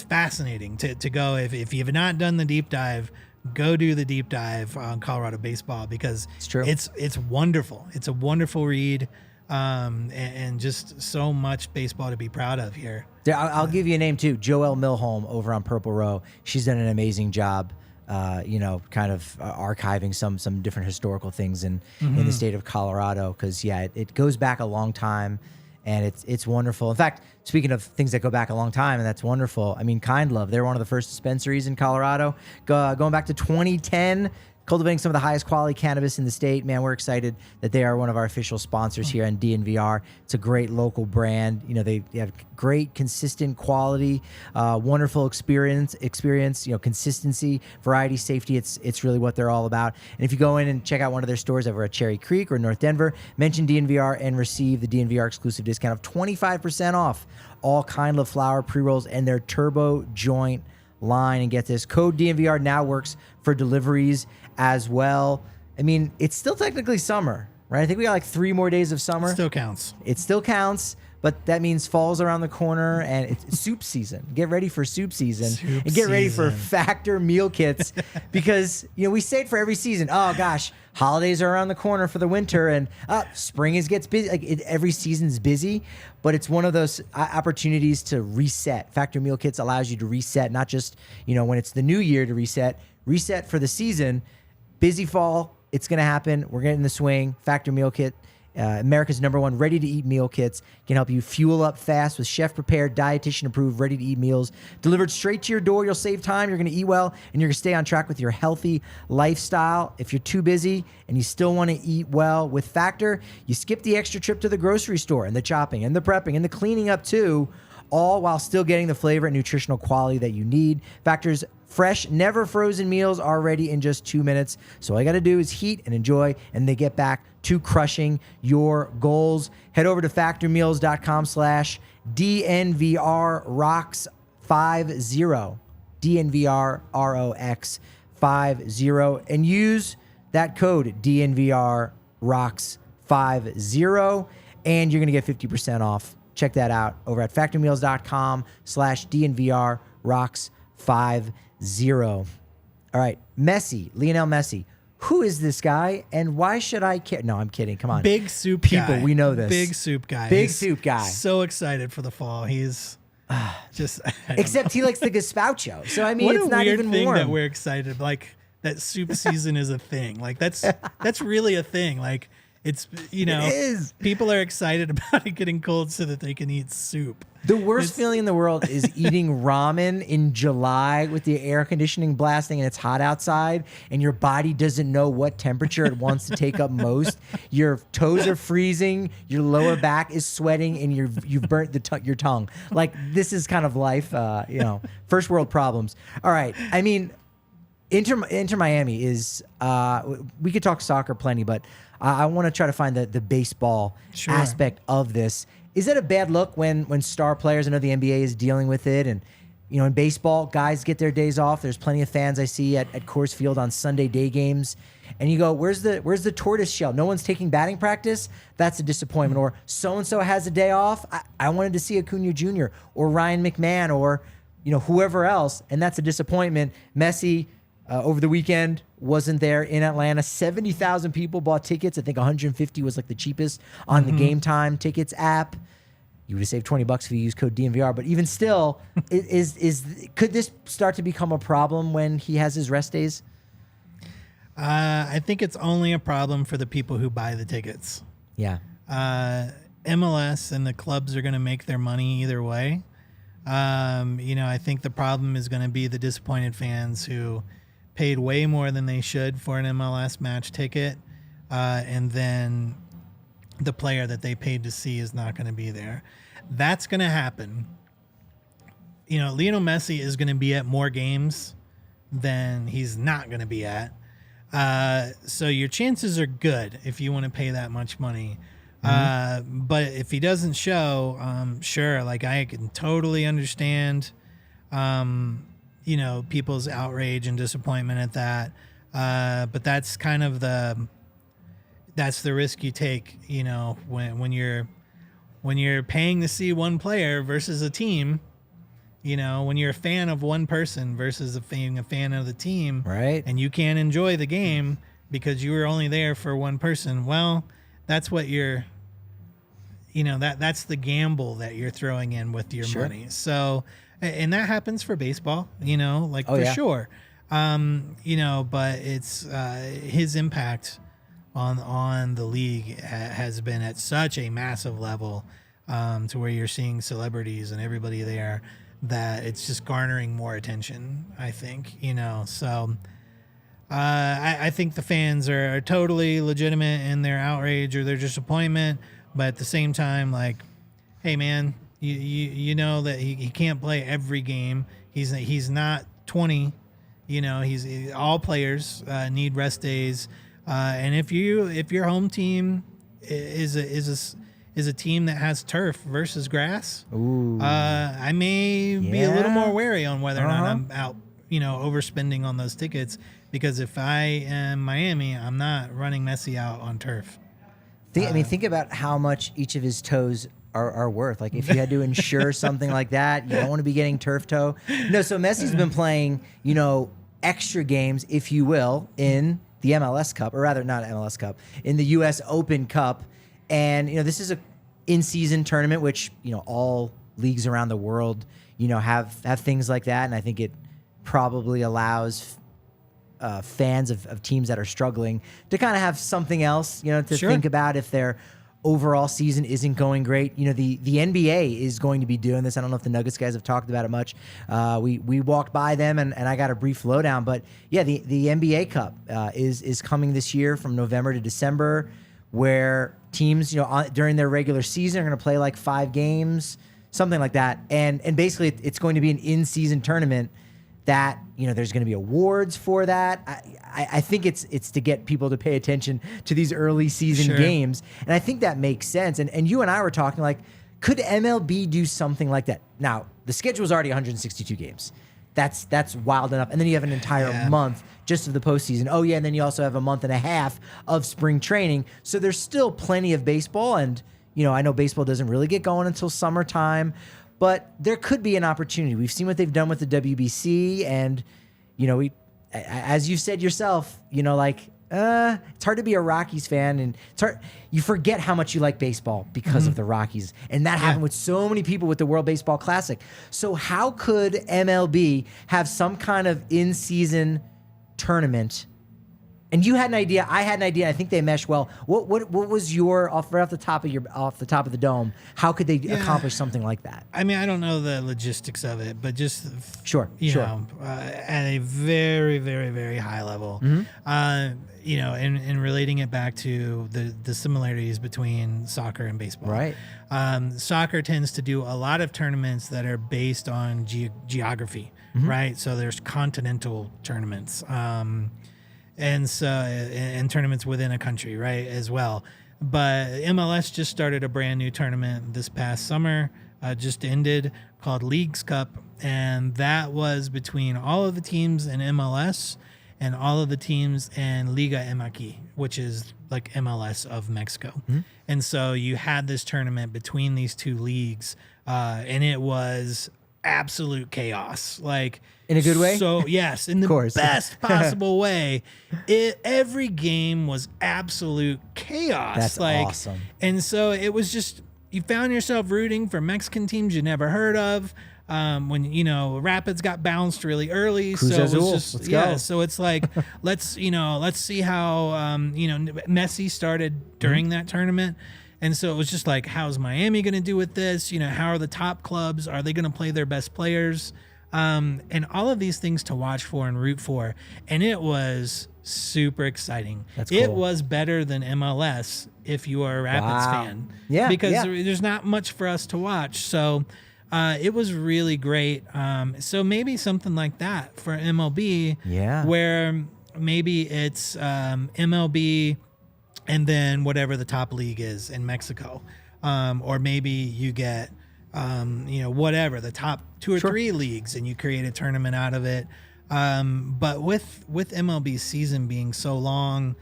fascinating to go. If you've not done the deep dive, go do the deep dive on Colorado baseball, because it's true. It's wonderful. It's a wonderful read, and just so much baseball to be proud of here. I'll give you a name too. Joelle Milholm over on Purple Row. She's done an amazing job. Kind of archiving some different historical things in the state of Colorado, because it goes back a long time, and it's wonderful. In fact, speaking of things that go back a long time, and that's wonderful, I mean, Kind Love, they're one of the first dispensaries in Colorado, going back to 2010, cultivating some of the highest quality cannabis in the state. Man, we're excited that they are one of our official sponsors here on DNVR. It's a great local brand. They have great, consistent quality, wonderful experience, consistency, variety, safety. It's really what they're all about. And if you go in and check out one of their stores over at Cherry Creek or North Denver, mention DNVR and receive the DNVR exclusive discount of 25% off all Kind Love flower, pre-rolls, and their turbo joint line. And get this, code DNVR now works for deliveries as well. I mean, it's still technically summer, right? I think we got like 3 more days of summer. It still counts, but that means fall's around the corner, and it's soup season. Get ready for soup season. Ready for Factor meal kits, because we say it for every season. Oh gosh, holidays are around the corner for the winter, and spring gets busy. Every season's busy, but it's one of those opportunities to reset. Factor meal kits allows you to reset, not just when it's the new year to reset for the season. Busy fall, it's going to happen. We're getting in the swing. Factor meal kit, America's #1 ready-to-eat meal kits, can help you fuel up fast with chef-prepared, dietitian-approved, ready-to-eat meals delivered straight to your door. You'll save time. You're going to eat well, and you're going to stay on track with your healthy lifestyle. If you're too busy and you still want to eat well with Factor, you skip the extra trip to the grocery store and the chopping and the prepping and the cleaning up too, all while still getting the flavor and nutritional quality that you need. Factor's fresh, never frozen meals are ready in just 2 minutes. So all you got to do is heat and enjoy, and they get back to crushing your goals. Head over to factormeals.com/DNVR Rocks 50, DNVR ROX 50, and use that code DNVR Rocks 50, and you're going to get 50% off. Check that out over at factormeals.com/DNVR Rocks 50. All right, Lionel Messi. Who is this guy, and why should I care? No, I'm kidding. Come on. Big soup people, guy. We know this. Big soup guy. So excited for the fall. He's just... Except he likes the gazpacho. So, I mean, it's not even warm. What a weird thing that we're excited. Like, that soup season is a thing. Like, that's really a thing. Like, it's, it is. People are excited about it getting cold so that they can eat soup. The worst feeling in the world is eating ramen in July with the air conditioning blasting and it's hot outside and your body doesn't know what temperature it wants to take up most. Your toes are freezing, your lower back is sweating, and you've burnt your tongue. Like, this is kind of life, first world problems. All right. I mean, Inter Miami is, we could talk soccer plenty, but I want to try to find the baseball aspect of this. Is it a bad look when star players, I know the NBA is dealing with it, and in baseball, guys get their days off. There's plenty of fans I see at Coors Field on Sunday day games, and you go, where's the tortoise shell? No one's taking batting practice? That's a disappointment. Or so-and-so has a day off. I wanted to see Acuna Jr. or Ryan McMahon or whoever else, and that's a disappointment. Messi, over the weekend, wasn't there in Atlanta. 70,000 people bought tickets. I think 150 was like the cheapest on the Game Time Tickets app. You would have saved $20 if you use code DNVR. But even still, could this start to become a problem when he has his rest days? I think it's only a problem for the people who buy the tickets. Yeah. MLS and the clubs are going to make their money either way. I think the problem is going to be the disappointed fans who paid way more than they should for an MLS match ticket, and then the player that they paid to see is not going to be there. That's going to happen. Lionel Messi is going to be at more games than he's not going to be at. So your chances are good if you want to pay that much money. But if he doesn't show, sure, like I can totally understand, people's outrage and disappointment at that. But that's kind of that's the risk you take, when you're paying to see one player versus a team. When you're a fan of one person versus being a fan of the team, right? And you can't enjoy the game because you were only there for one person. Well, that's what you're, that's the gamble that you're throwing in with your money. So, and that happens for baseball, sure. But it's his impact on the league has been at such a massive level, to where you're seeing celebrities and everybody there, that it's just garnering more attention, I think, so I think the fans are totally legitimate in their outrage or their disappointment, but at the same time, like, hey man, you know that he can't play every game. He's not 20, he's all players need rest days, and if your home team is a team that has turf versus grass, I may be a little more wary on whether or not I'm out, overspending on those tickets, because if I am Miami, I'm not running Messi out on turf. Think about how much each of his toes are worth. Like if you had to insure something like that, you don't want to be getting turf toe. No, so Messi's been playing, extra games, if you will, in the MLS Cup, or rather not MLS Cup, in the U.S. Open Cup. And, this is a in-season tournament, which, all leagues around the world, have things like that. And I think it probably allows fans of teams that are struggling to kind of have something else, to think about if their overall season isn't going great. The NBA is going to be doing this. I don't know if the Nuggets guys have talked about it much. We walked by them and I got a brief lowdown. But, yeah, the NBA Cup is coming this year from November to December, where teams, during their regular season are going to play like 5 games, something like that. And basically it's going to be an in-season tournament that, there's going to be awards for that. I think it's to get people to pay attention to these early season games. And I think that makes sense. And you and I were talking, like, could MLB do something like that? Now, the schedule is already 162 games. That's wild enough. And then you have an entire month just of the postseason. Oh, yeah, and then you also have a month and a half of spring training. So there's still plenty of baseball. And, I know baseball doesn't really get going until summertime, but there could be an opportunity. We've seen what they've done with the WBC, and, as you said yourself, it's hard to be a Rockies fan, and it's hard. You forget how much you like baseball because of the Rockies, and that happened with so many people with the World Baseball Classic. So how could MLB have some kind of in-season tournament? And you had an idea, I had an idea. I think they mesh well. What was your off the top of the dome? How could they accomplish something like that? I mean, I don't know the logistics of it, but just at a very, very, very high level, and relating it back to the similarities between soccer and baseball. Right. Soccer tends to do a lot of tournaments that are based on geography, right? So there's continental tournaments. And so, and tournaments within a country, right, as well. But MLS just started a brand new tournament this past summer, just ended, called Leagues Cup, and that was between all of the teams in MLS and all of the teams in Liga MX, which is like MLS of Mexico. And so you had this tournament between these two leagues, and it was absolute chaos, like, in a good way. So yes, in the best possible way. Every game was absolute chaos. That's awesome. And so it was just, you found yourself rooting for Mexican teams you never heard of. When Rapids got bounced really early, Cruz so Azul. it was just Let's go. So it's like let's see how Messi started during that tournament. And so it was just like, how's Miami going to do with this? You know, how are the top clubs? Are they going to play their best players? And all of these things to watch for and root for. And it was super exciting. That's cool. It was better than MLS if you are a Rapids fan. Yeah. Because there's not much for us to watch. So it was really great. So maybe something like that for MLB. Yeah. Where maybe it's MLB and then whatever the top league is in Mexico. Or maybe you get, whatever, the top 2 or 3 leagues, and you create a tournament out of it. But with MLB season being so long,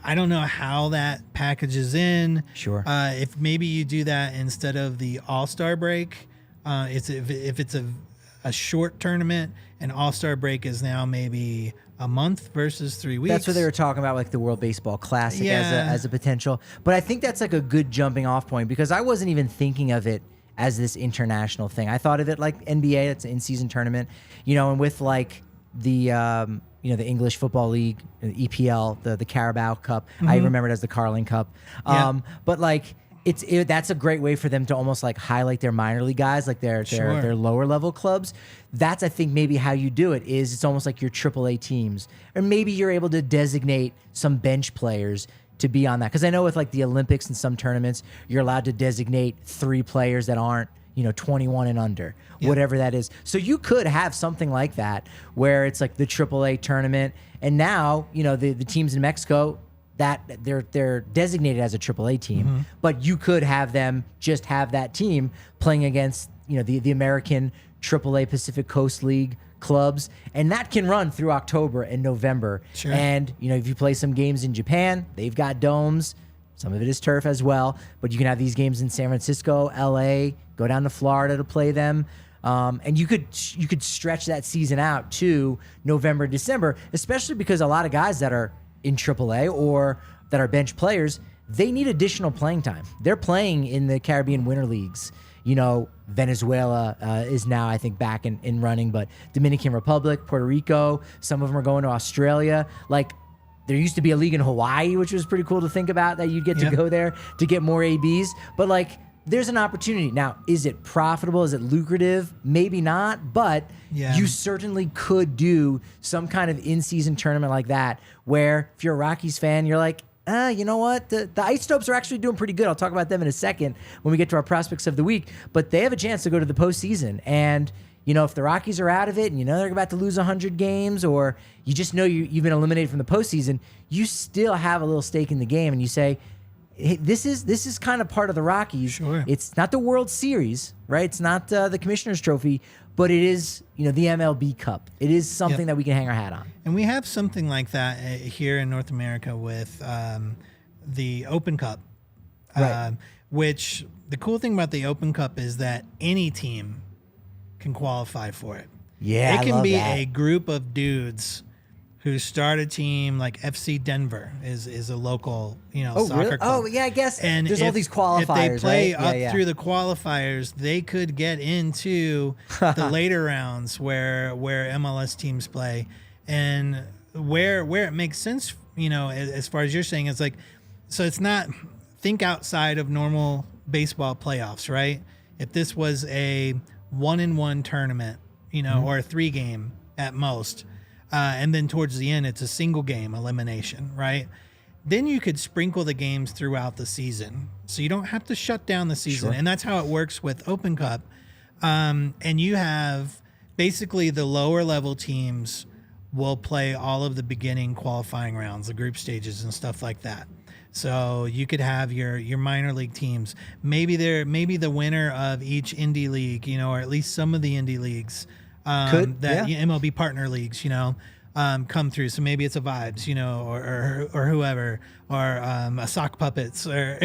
I don't know how that packages in. Sure. If maybe you do that instead of the All-Star break, if it's a short tournament, and All-Star break is now maybe a month versus 3 weeks. That's what they were talking about, like the World Baseball Classic as a potential. But I think that's like a good jumping off point, because I wasn't even thinking of it as this international thing. I thought of it like NBA, it's an in-season tournament, and with like the the English Football League, the EPL, the Carabao Cup. I remember it as the Carling Cup. But like that's a great way for them to almost like highlight their minor league guys, like their lower level clubs. That's, I think, maybe how you do it is it's almost like your AAA teams, or maybe you're able to designate some bench players to be on that. Because I know with like the Olympics and some tournaments, you're allowed to designate 3 players that aren't 21 and under, whatever that is. So you could have something like that where it's like the AAA tournament, and now the teams in Mexico that they're designated as a AAA team, but you could have them just have that team playing against the American AAA Pacific Coast League clubs, and that can run through October and November. Sure. And if you play some games in Japan, they've got domes. Some of it is turf as well, but you can have these games in San Francisco, LA, go down to Florida to play them. And you could stretch that season out to November, December, especially because a lot of guys that are in AAA or that are bench players, they need additional playing time. They're playing in the Caribbean Winter Leagues. Venezuela is now, I think, back in running, but Dominican Republic, Puerto Rico, some of them are going to Australia. Like, there used to be a league in Hawaii, which was pretty cool to think about, that you'd get to go there to get more ABs. But like, there's an opportunity. Now, is it profitable? Is it lucrative? Maybe not, but you certainly could do some kind of in-season tournament like that, where if you're a Rockies fan, you're like, you know what? The Ice Dopes are actually doing pretty good. I'll talk about them in a second when we get to our prospects of the week. But they have a chance to go to the postseason. And, if the Rockies are out of it and they're about to lose 100 games, or you just know you've been eliminated from the postseason, you still have a little stake in the game. And you say, hey, this is kind of part of the Rockies. Sure. It's not the World Series, right? It's not the Commissioner's Trophy, but it is, the MLB Cup. It is something that we can hang our hat on. And we have something like that here in North America with the Open Cup, Right. Which the cool thing about the Open Cup is that any team can qualify for it. Yeah, it can I love be that. a group of dudes who start a team, like FC Denver is a local, soccer really? club. Oh, yeah, I guess And there's all these qualifiers, if they play right? up through the qualifiers, they could get into the later rounds where MLS teams play, and where it makes sense, as far as you're saying, it's like, so it's not, think outside of normal baseball playoffs, right? If this was a 1-in-1 tournament, or a 3-game at most, and then towards the end, it's a single game elimination, right? Then you could sprinkle the games throughout the season. So you don't have to shut down the season. Sure. And that's how it works with Open Cup. And you have basically the lower level teams will play all of the beginning qualifying rounds, the group stages and stuff like that. So you could have your minor league teams. Maybe the winner of each indie league, or at least some of the indie leagues, MLB partner leagues, come through. So maybe it's a Vibes, or whoever, or a Sock Puppets, or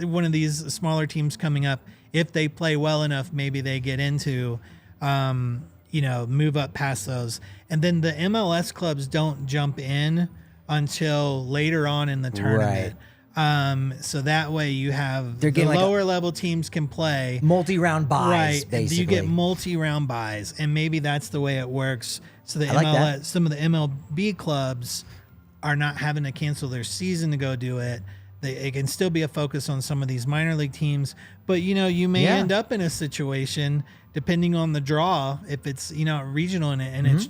one of these smaller teams coming up. If they play well enough, maybe they get into, move up past those, and then the MLS clubs don't jump in until later on in the tournament. Right. So that way you have They're the getting lower level teams can play multi-round buys, right? basically. You get multi-round buys, and maybe that's the way it works. So the I like MLS, that. some of the MLB clubs are not having to cancel their season to go do it. It can still be a focus on some of these minor league teams, but you may end up in a situation depending on the draw, if it's regional and it's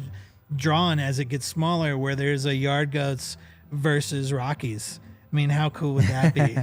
drawn as it gets smaller, where there's a Yard Goats versus Rockies. I mean, how cool would that be?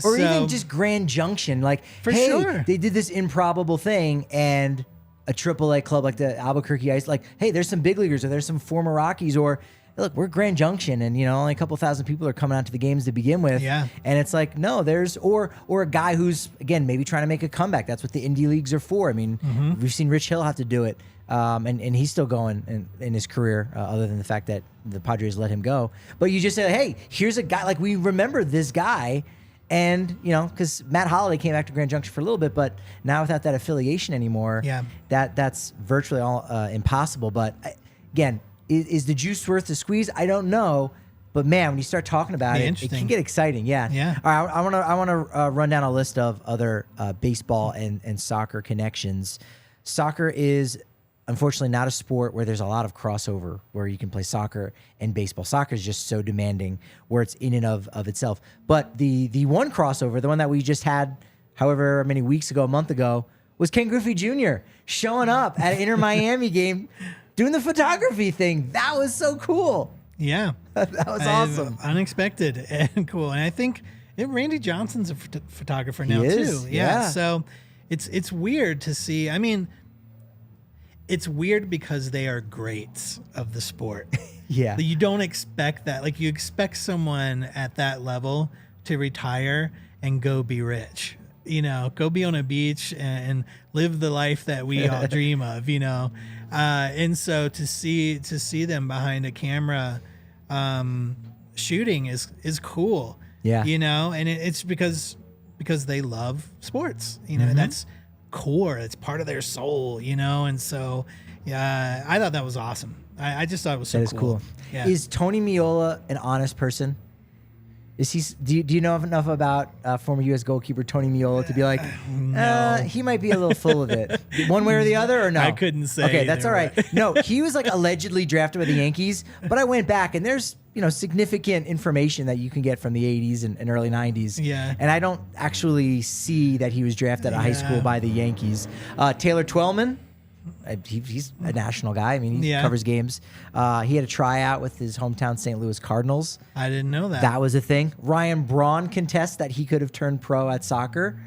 Or even just Grand Junction, like sure. They did this improbable thing, and a AAA club like the Albuquerque Ice, like, hey, there's some big leaguers, or there's some former Rockies, or look, we're Grand Junction, and only a couple thousand people are coming out to the games to begin with. Yeah. And it's like, no, there's or a guy who's, again, maybe trying to make a comeback. That's what the indie leagues are for. I mean, we've seen Rich Hill have to do it, and he's still going in his career, other than the fact that the Padres let him go. But you just say, hey, here's a guy, like, we remember this guy, and because Matt Holliday came back to Grand Junction for a little bit, but now without that affiliation anymore, that's virtually all impossible. But again, is the juice worth the squeeze? I don't know, but man, when you start talking about it can get exciting. Yeah. All right, I want to run down a list of other baseball and soccer connections. Soccer is unfortunately not a sport where there's a lot of crossover where you can play soccer and baseball. Soccer is just so demanding where it's in and of itself. But the one crossover, the one that we just had, however many weeks ago, a month ago, was Ken Griffey Jr. showing up at an Inter Miami game, doing the photography thing. That was so cool. Yeah. That was awesome. Unexpected and cool. And I think Randy Johnson's a photographer now too. Yeah. So it's weird to see. I mean, it's weird because they are greats of the sport. Yeah. You don't expect that. Like, you expect someone at that level to retire and go be rich. Go be on a beach and live the life that we all dream of, and so to see them behind a camera shooting is cool. Yeah. And it's because they love sports, that's core. It's part of their soul, and so I thought that was awesome. I just thought it was so cool. Yeah. Is Tony Meola an honest person? Is he? Do you know enough about former U.S. goalkeeper Tony Meola to be like, no. He might be a little full of it, one way or the other, or no? I couldn't say. Okay, that's all right. No, he was like allegedly drafted by the Yankees, but I went back and there's significant information that you can get from the 80s and early 90s. Yeah. And I don't actually see that he was drafted out of high school by the Yankees. Taylor Twellman. He's a national guy. I mean, he covers games. He had a tryout with his hometown St. Louis Cardinals. I didn't know that. That was a thing. Ryan Braun contests that he could have turned pro at soccer.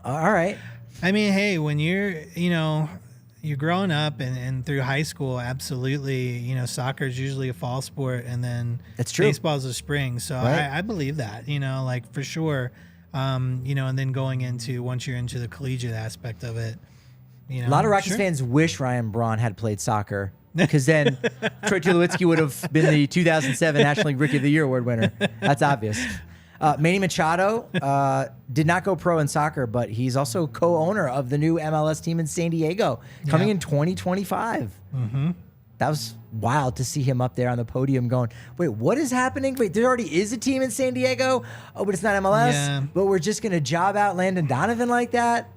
All right. I mean, hey, when you're growing up and through high school, absolutely, soccer is usually a fall sport, and then that's true. Baseball's a spring. So right. I believe that, like, for sure. And then going into, once you're into the collegiate aspect of it, a lot of Rockies fans wish Ryan Braun had played soccer, because then Troy Tulowitzki would have been the 2007 National League Rookie of the Year award winner. That's obvious. Manny Machado did not go pro in soccer, but he's also co-owner of the new MLS team in San Diego, coming in 2025. Mm-hmm. That was wild to see him up there on the podium going, wait, what is happening? Wait, there already is a team in San Diego? Oh, but it's not MLS? Yeah. But we're just going to job out Landon Donovan like that?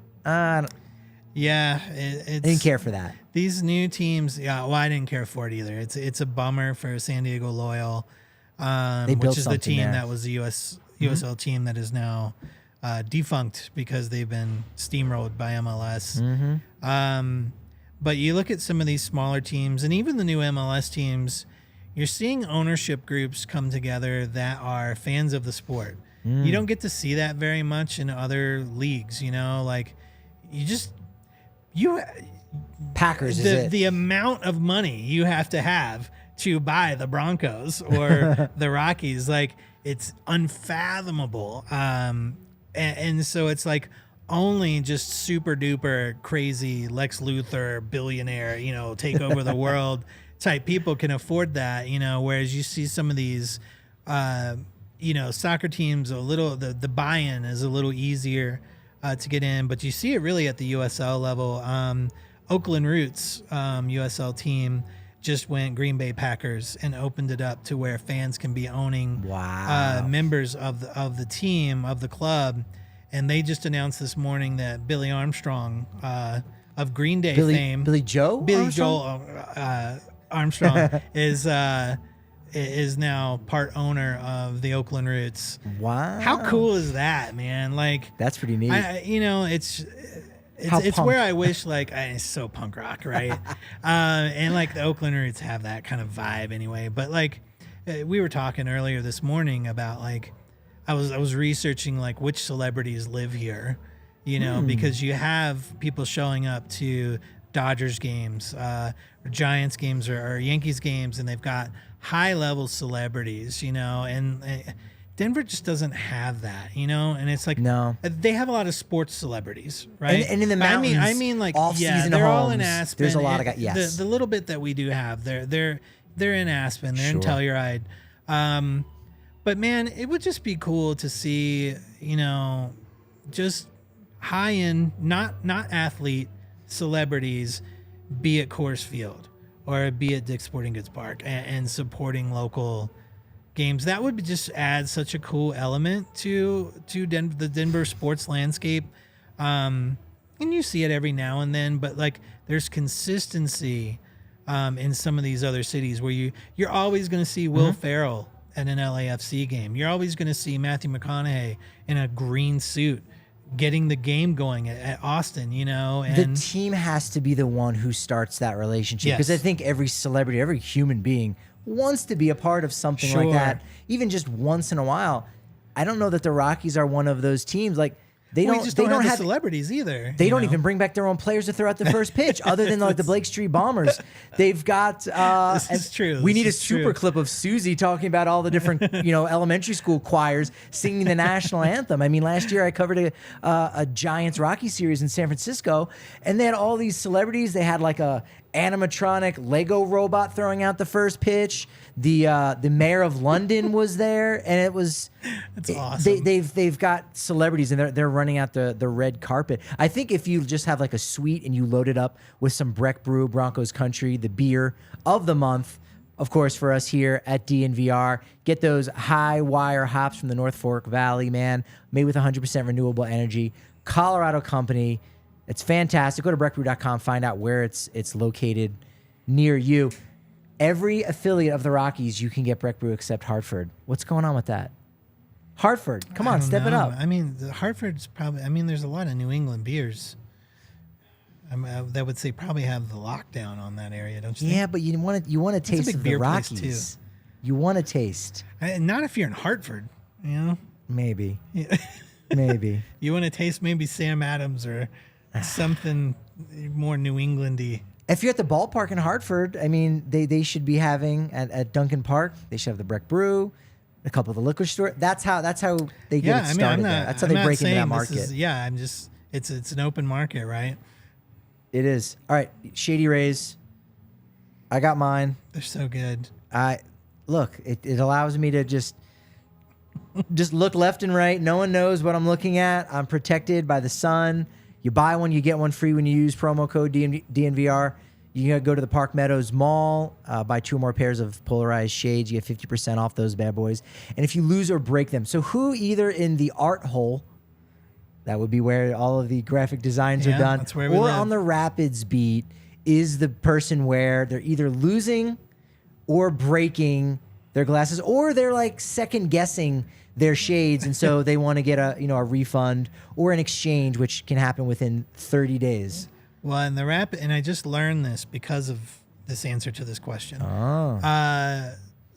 Yeah, I didn't care for that. These new teams, I didn't care for it either. It's a bummer for San Diego Loyal, which is the team that was the USL team that is now defunct because they've been steamrolled by MLS. Mm-hmm. But you look at some of these smaller teams, and even the new MLS teams, you're seeing ownership groups come together that are fans of the sport. You don't get to see that very much in other leagues, like Packers is it. The amount of money you have to buy the Broncos or the Rockies, like, it's unfathomable. And so it's like only just super duper crazy Lex Luthor billionaire, take over the world type people can afford that, whereas you see some of these, soccer teams, the buy-in is a little easier to get in, but you see it really at the USL level. Oakland Roots USL team just went Green Bay Packers and opened it up to where fans can be owning members of the team, of the club. And they just announced this morning that Billy Armstrong of Green Day fame. Billy Joel Armstrong is now part owner of the Oakland Roots. Wow. How cool is that, man? Like, that's pretty neat. It's where I wish, like, it's so punk rock, right? And like the Oakland Roots have that kind of vibe anyway. But like, we were talking earlier this morning about like, I was researching like which celebrities live here, because you have people showing up to Dodgers games, or Giants games, or Yankees games, and they've got high level celebrities, and Denver just doesn't have that, and it's like, no, they have a lot of sports celebrities, right? And in the mountains, I mean like off-season they're homes, all in Aspen. There's a lot of guys. Yes, the little bit that we do have, they're in Aspen, they're in Telluride, but man, it would just be cool to see, just high end, not athlete celebrities be at Coors Field or be at Dick's Sporting Goods Park and supporting local games. That would just add such a cool element to the Denver sports landscape. And you see it every now and then, but like there's consistency in some of these other cities where you're always going to see Will Ferrell at an LAFC game. You're always going to see Matthew McConaughey in a green suit getting the game going at Austin, and the team has to be the one who starts that relationship, because I think every celebrity, every human being wants to be a part of something like that, even just once in a while. I don't know that the Rockies are one of those teams. Like they don't have the celebrities either. They don't even bring back their own players to throw out the first pitch, other than like the Blake Street Bombers. They've got. This is true. We need a super clip of Susie talking about all the different elementary school choirs singing the national anthem. I mean, last year I covered a Giants Rocky series in San Francisco, and they had all these celebrities. They had like a animatronic Lego robot throwing out the first pitch. The mayor of London was there, and it was. That's awesome. They've got celebrities, and they're running out the red carpet. I think if you just have like a suite and you load it up with some Breck Brew Broncos Country, the beer of the month, of course, for us here at DNVR, get those high wire hops from the North Fork Valley, man, made with 100% renewable energy, Colorado company. It's fantastic. Go to breckbrew.com, find out where it's located near you. Every affiliate of the Rockies, you can get Breck Brew except Hartford. What's going on with that? Hartford, come on, step it up. I mean, Hartford's probably. I mean, there's a lot of New England beers. That would say probably have the lockdown on that area, don't you? Yeah, but you want to taste of the Rockies. You want to taste. Not if you're in Hartford, Maybe. Yeah. Maybe. You want to taste maybe Sam Adams or something more New Englandy. If you're at the ballpark in Hartford, I mean, they should be having at Duncan Park. They should have the Breck Brew, a couple of the liquor store. That's how they get it started. That's how they break into that market. It's an open market, right? It is. All right, Shady Rays. I got mine. They're so good. It allows me to just look left and right. No one knows what I'm looking at. I'm protected by the sun. You buy one, you get one free when you use promo code DNVR. You can go to the Park Meadows Mall, buy 2 or more pairs of polarized shades. You get 50% off those bad boys. And if you lose or break them, so who either in the art hole, that would be where all of the graphic designs are done, that's where we or live. On the Rapids beat is the person where they're either losing or breaking their glasses, or they're like second guessing their shades, and so they want to get a refund or an exchange, which can happen within 30 days. Well, and I just learned this because of this answer to this question. Oh.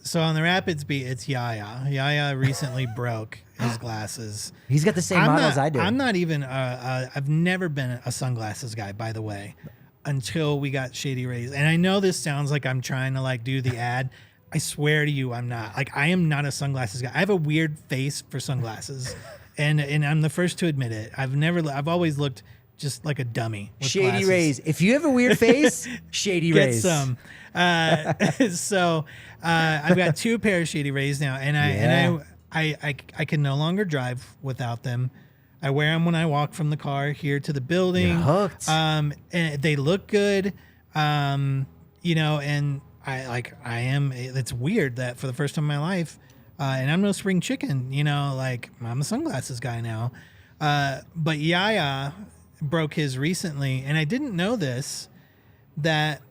So on the Rapids beat, it's Yaya. Yaya recently broke his glasses. He's got the same model as I do. I'm not even. I've never been a sunglasses guy, by the way, until we got Shady Rays. And I know this sounds like I'm trying to like do the ad. I swear to you, I'm not. Like, I am not a sunglasses guy. I have a weird face for sunglasses, and I'm the first to admit it. I've always looked just like a dummy with Shady glasses. Rays. If you have a weird face, Shady Rays. Get some. So I've got 2 pairs of Shady Rays now, and I can no longer drive without them. I wear them when I walk from the car here to the building. You're hooked. And they look good. And I am. It's weird that for the first time in my life, and I'm no spring chicken. I'm a sunglasses guy now. But Yaya broke his recently, and I didn't know this, that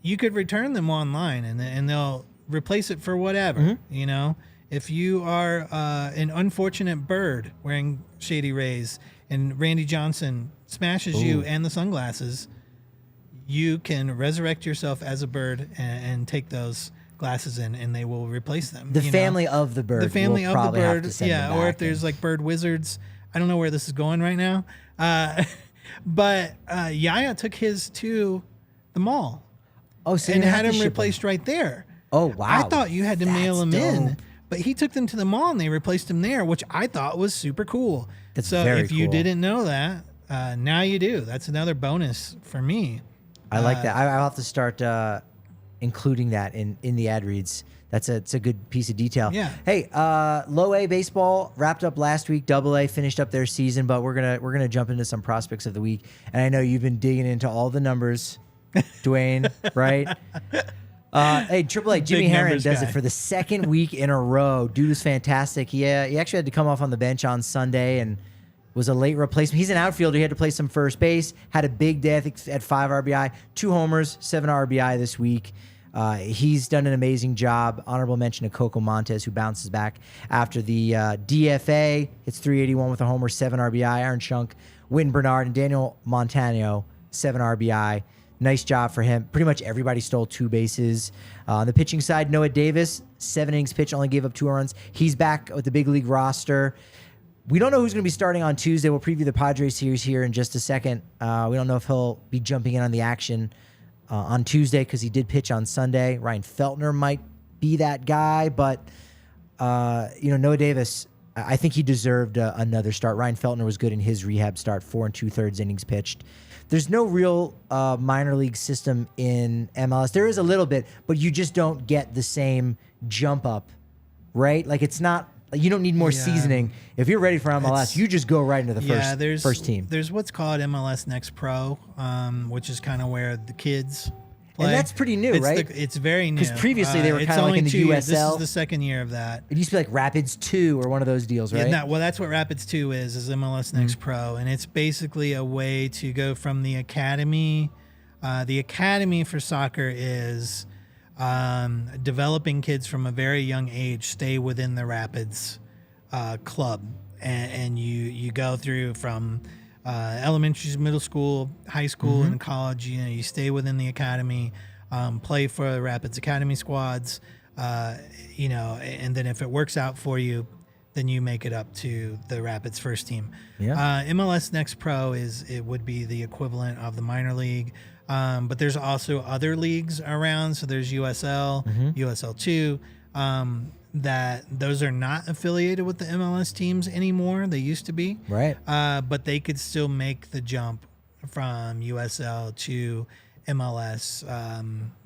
you could return them online and they'll replace it for whatever, you know. If you are an unfortunate bird wearing Shady Rays and Randy Johnson smashes you and the sunglasses, you can resurrect yourself as a bird and take those glasses in, and they will replace them. The family of the bird. The family will of the bird. have to send them Or back if there's like bird wizards. I don't know where this is going right now. But Yaya took his to the mall. Oh, so and you had have to him ship replaced right there. Oh, wow. I thought you had to mail them in, dope. but he took them to the mall and they replaced them there, which I thought was super cool. That's so very if you cool. didn't know that, now you do. That's another bonus for me. I like that. I'll have to start including that in the ad reads. It's a good piece of detail. Yeah. Hey, low A baseball wrapped up last week. Double A finished up their season, but we're gonna jump into some prospects of the week. And I know you've been digging into all the numbers, Duane, right? Hey, Triple A, Jimmy Big Herron numbers does guy. it for the second week in a row. Dude was fantastic. He actually had to come off on the bench on Sunday and was a late replacement. He's an outfielder. He had to play some first base. Had a big day, I think, at 5 RBI, 2 homers, 7 RBI this week. He's done an amazing job. Honorable mention to Coco Montes, who bounces back after the DFA. Hits 381 with a homer, 7 RBI. Aaron Schunk, Wynton Bernard, and Daniel Montano, 7 RBI. Nice job for him. Pretty much everybody stole 2 bases. On the pitching side, Noah Davis, 7 innings pitched, only gave up 2 runs. He's back with the big league roster. We don't know who's going to be starting on Tuesday. We'll preview the Padres series here in just a second. We don't know if he'll be jumping in on the action on Tuesday because he did pitch on Sunday. Ryan Feltner might be that guy, but Noah Davis, I think he deserved another start. Ryan Feltner was good in his rehab start, 4 2/3 innings pitched. There's no real minor league system in MLS. There is a little bit, but you just don't get the same jump up, right? Like it's not. You don't need more seasoning. If you're ready for MLS, you just go right into the first team. There's what's called MLS Next Pro, which is kind of where the kids play. And that's pretty new, right? It's very new. Because previously they were kind of like in the USL. This is the second year of that. It used to be like Rapids 2 or one of those deals, right? Yeah, that's what Rapids 2 is MLS Next Pro. And it's basically a way to go from the academy. The academy for soccer is developing kids from a very young age stay within the Rapids club, and you go through from elementary, middle school, high school, and college. You stay within the academy, play for the Rapids academy squads, and then if it works out for you, then you make it up to the Rapids first team. Yeah. MLS Next Pro would be the equivalent of the minor league. But there's also other leagues around. So there's USL, USL2, that those are not affiliated with the MLS teams anymore. They used to be. Right. But they could still make the jump from USL to MLS.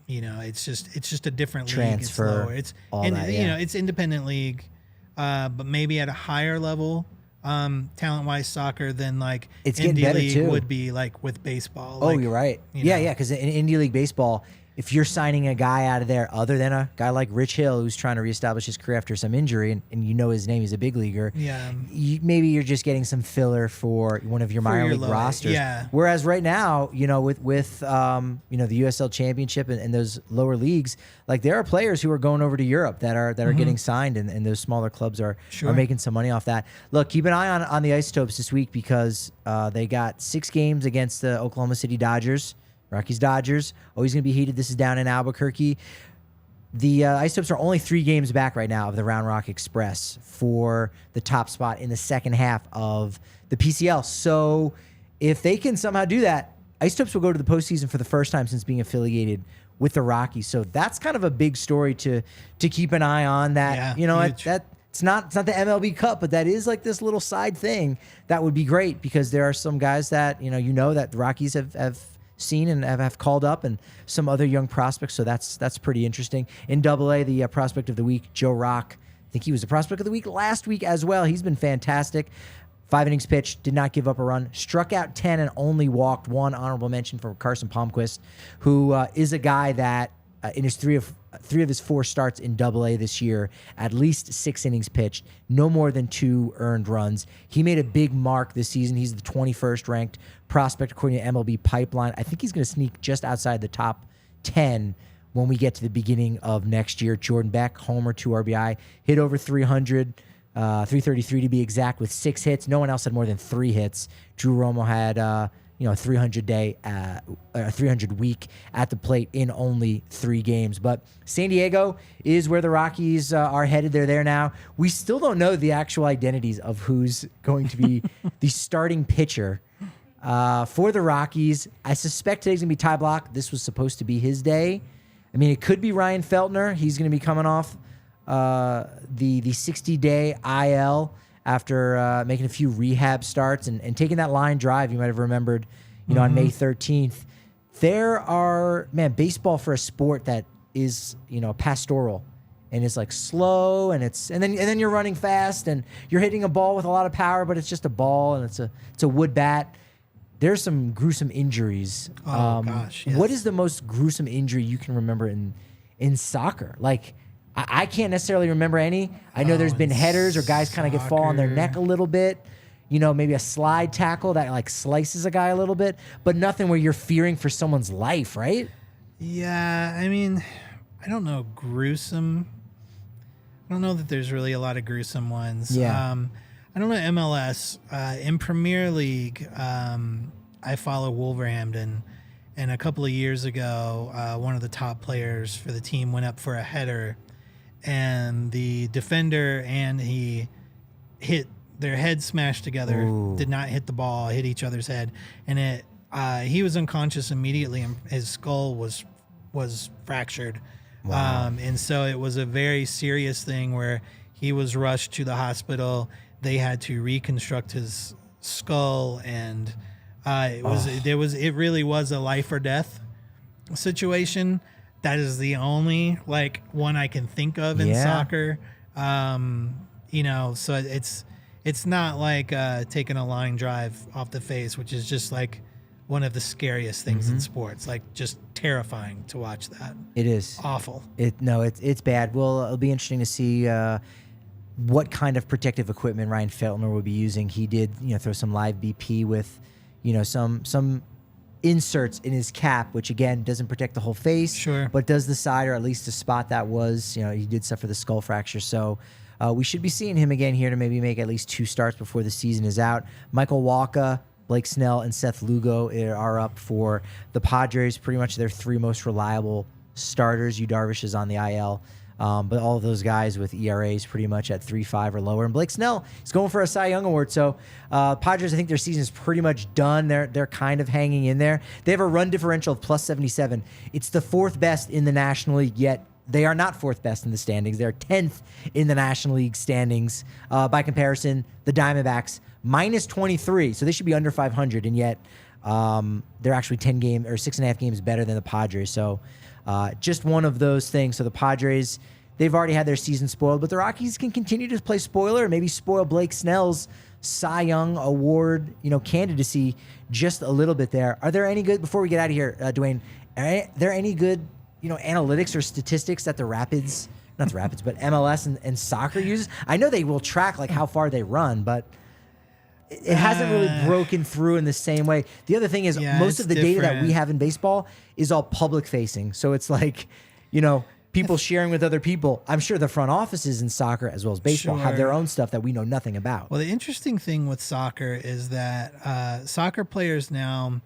It's just a different Transfer, league. It's all that, yeah. It's independent league, but maybe at a higher level. Talent-wise soccer than like it's getting Indie better League too. would be like with baseball. Oh, like, you're right. you know. Yeah, because in Indie League baseball, if you're signing a guy out of there other than a guy like Rich Hill who's trying to reestablish his career after some injury and you know his name, he's a big leaguer, maybe you're just getting some filler for one of your minor league rosters. Yeah. Whereas right now, with the USL Championship and those lower leagues, like there are players who are going over to Europe that are getting signed and those smaller clubs are making some money off that. Look, keep an eye on the Isotopes this week because they got 6 games against the Oklahoma City Dodgers. Rockies Dodgers, always going to be heated. This is down in Albuquerque. The Isotopes are only 3 games back right now of the Round Rock Express for the top spot in the second half of the PCL. So if they can somehow do that, Isotopes will go to the postseason for the first time since being affiliated with the Rockies. So that's kind of a big story to keep an eye on. That it's not the MLB Cup, but that is like this little side thing that would be great because there are some guys that that the Rockies have seen and have called up, and some other young prospects. So that's pretty interesting. In Double-A, the prospect of the week, Joe Rock. I think he was the prospect of the week last week as well. He's been fantastic. 5 innings pitched, did not give up a run, struck out 10 and only walked 1. Honorable mention for Carson Palmquist, who is a guy that in his three of his 4 starts in Double-A this year, at least 6 innings pitched, no more than 2 earned runs. He made a big mark this season. He's the 21st ranked prospect according to MLB Pipeline. I think he's going to sneak just outside the top 10 when we get to the beginning of next year. Jordan Beck, homer, 2 RBI, hit over 300, 333 to be exact, with 6 hits. No one else had more than 3 hits. Drew Romo had, 300 week at the plate in only 3 games. But San Diego is where the Rockies are headed. They're there now. We still don't know the actual identities of who's going to be the starting pitcher for the Rockies. I suspect today's going to be Ty Blach. This was supposed to be his day. I mean, it could be Ryan Feltner. He's going to be coming off the 60-day IL after making a few rehab starts and taking that line drive. You might have remembered, on May 13th. There are, baseball for a sport that is, pastoral and is like slow, and then you're running fast and you're hitting a ball with a lot of power, but it's just a ball and it's a wood bat. There's some gruesome injuries. Oh, gosh. Yes. What is the most gruesome injury you can remember in soccer? Like, I can't necessarily remember any. I know there's been headers or guys kind of get fall on their neck a little bit. Maybe a slide tackle that like slices a guy a little bit, but nothing where you're fearing for someone's life, right? Yeah, I mean, I don't know, gruesome. I don't know that there's really a lot of gruesome ones. Yeah. I don't know MLS. In Premier League, I follow Wolverhampton, and a couple of years ago, one of the top players for the team went up for a header, and the defender and he hit their heads smashed together. Ooh. Did not hit the ball, hit each other's head, and he was unconscious immediately, and his skull was fractured. Wow. And so it was a very serious thing where he was rushed to the hospital. They had to reconstruct his skull, and it really was a life or death situation. That is the only one I can think of in soccer. So it's not like taking a line drive off the face, which is just like one of the scariest things in sports. Like, just terrifying to watch that. It is awful. It's bad. Well, it'll be interesting to see what kind of protective equipment Ryan Feltner will be using. He did, throw some live BP with, some inserts in his cap, which again doesn't protect the whole face, sure, but does the side, or at least the spot that was, he did stuff for the skull fracture. So we should be seeing him again here to maybe make at least 2 starts before the season is out. Michael Wacha, Blake Snell, and Seth Lugo are up for the Padres. Pretty much their 3 most reliable starters. Yu Darvish is on the IL. But all of those guys with ERAs pretty much at 3.5 or lower. And Blake Snell is going for a Cy Young Award. So Padres, I think their season is pretty much done. They're kind of hanging in there. They have a run differential of plus 77. It's the 4th best in the National League, yet they are not 4th best in the standings. They're 10th in the National League standings. By comparison, the Diamondbacks, minus 23. So they should be under 500, and yet they're actually 6.5 games better than the Padres. So just one of those things. So the Padres, they've already had their season spoiled, but the Rockies can continue to play spoiler, maybe spoil Blake Snell's Cy Young Award, candidacy just a little bit there. Are there any good, before we get out of here, Duane, are there any good, analytics or statistics that not the Rapids, but MLS and soccer uses? I know they will track how far they run, but it hasn't really broken through in the same way. The other thing is most of the data that we have in baseball is all public facing. So it's people sharing with other people. I'm sure the front offices in soccer as well as baseball have their own stuff that we know nothing about. Well, the interesting thing with soccer is that soccer players now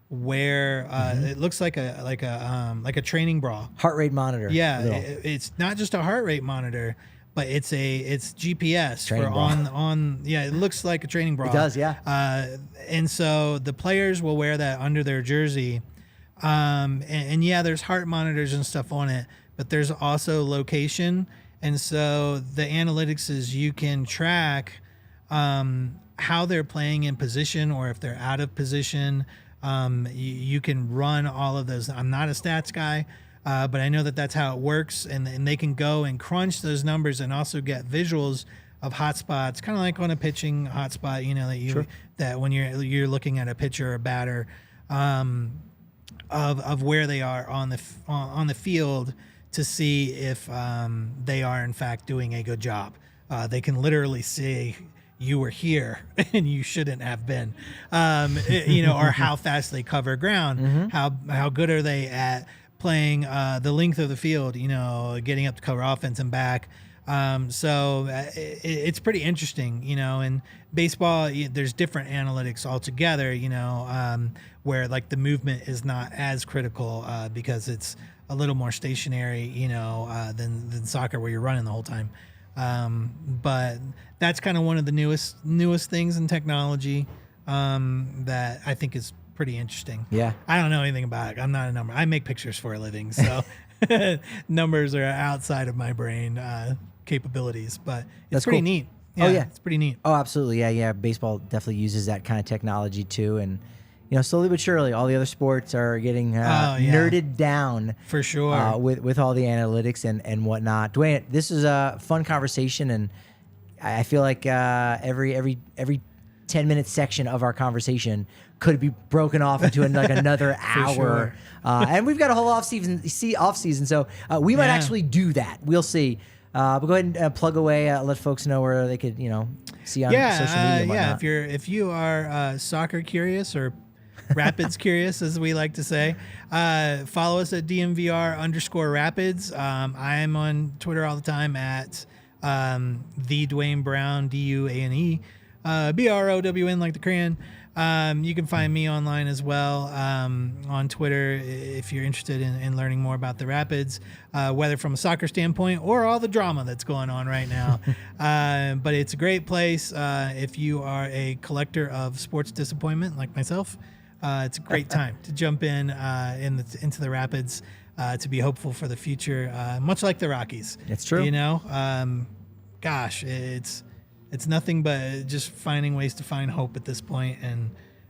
wear it looks like a training bra, heart rate monitor. Yeah, it's not just a heart rate monitor, but it's GPS training for on. Yeah, it looks like a training bra. It does, yeah. And so the players will wear that under their jersey. And there's heart monitors and stuff on it, but there's also location. And so the analytics is you can track how they're playing in position, or if they're out of position. You can run all of those. I'm not a stats guy, but I know that that's how it works. And they can go and crunch those numbers and also get visuals of hot spots, kind of like on a pitching hot spot, that when you're looking at a pitcher or a batter, of where they are on the field to see if they are in fact doing a good job. They can literally say you were here and you shouldn't have been, or how fast they cover ground, how good are they at playing the length of the field, getting up to cover offense and back. So it's pretty interesting, in baseball, there's different analytics altogether, where like the movement is not as critical, because it's a little more stationary, than soccer where you're running the whole time. But that's kind of one of the newest things in technology, that I think is pretty interesting. Yeah. I don't know anything about it. I'm not a number. I make pictures for a living. So numbers are outside of my brain, capabilities, but it's pretty neat. Yeah, yeah, it's pretty neat. Oh, absolutely. Yeah. Baseball definitely uses that kind of technology too. And, slowly but surely, all the other sports are getting nerded down for sure with all the analytics and whatnot. Duane, this is a fun conversation, and I feel like every 10-minute section of our conversation could be broken off into another hour. Sure. And we've got a whole off season, so we might actually do that. We'll see. But go ahead and plug away. Let folks know where they could, see on social media and whatnot. If you are soccer curious or Rapids curious, as we like to say, follow us at DNVR_Rapids. I am on Twitter all the time at the Duane Brown, DUANE, BROWN like the crayon. You can find me online as well, on Twitter if you're interested in learning more about the Rapids, whether from a soccer standpoint or all the drama that's going on right now. But it's a great place if you are a collector of sports disappointment like myself. It's a great time to jump into the Rapids, to be hopeful for the future, much like the Rockies. It's true. Gosh, it's nothing but just finding ways to find hope at this point, and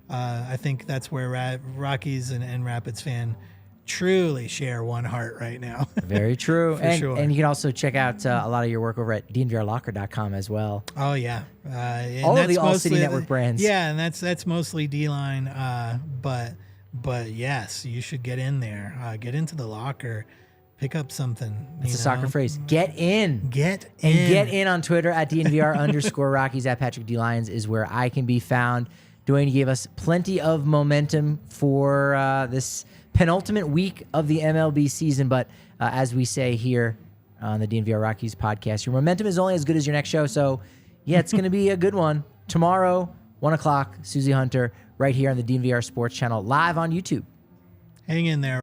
I think that's where Rockies and Rapids fan truly share one heart right now. Very true. For sure. And you can also check out a lot of your work over at DNVRlocker.com as well. Oh yeah, all of the ALLCITY Network brands. Yeah, and that's mostly D-line, but yes, you should get in there, get into the locker. Pick up something. It's a soccer phrase. Get in. Get in on Twitter at DNVR_Rockies at Patrick D. Lyons is where I can be found. Duane, you gave us plenty of momentum for this penultimate week of the MLB season. But as we say here on the DNVR Rockies podcast, your momentum is only as good as your next show. So, yeah, it's going to be a good one. Tomorrow, 1 o'clock, Susie Hunter, right here on the DNVR Sports Channel, live on YouTube. Hang in there.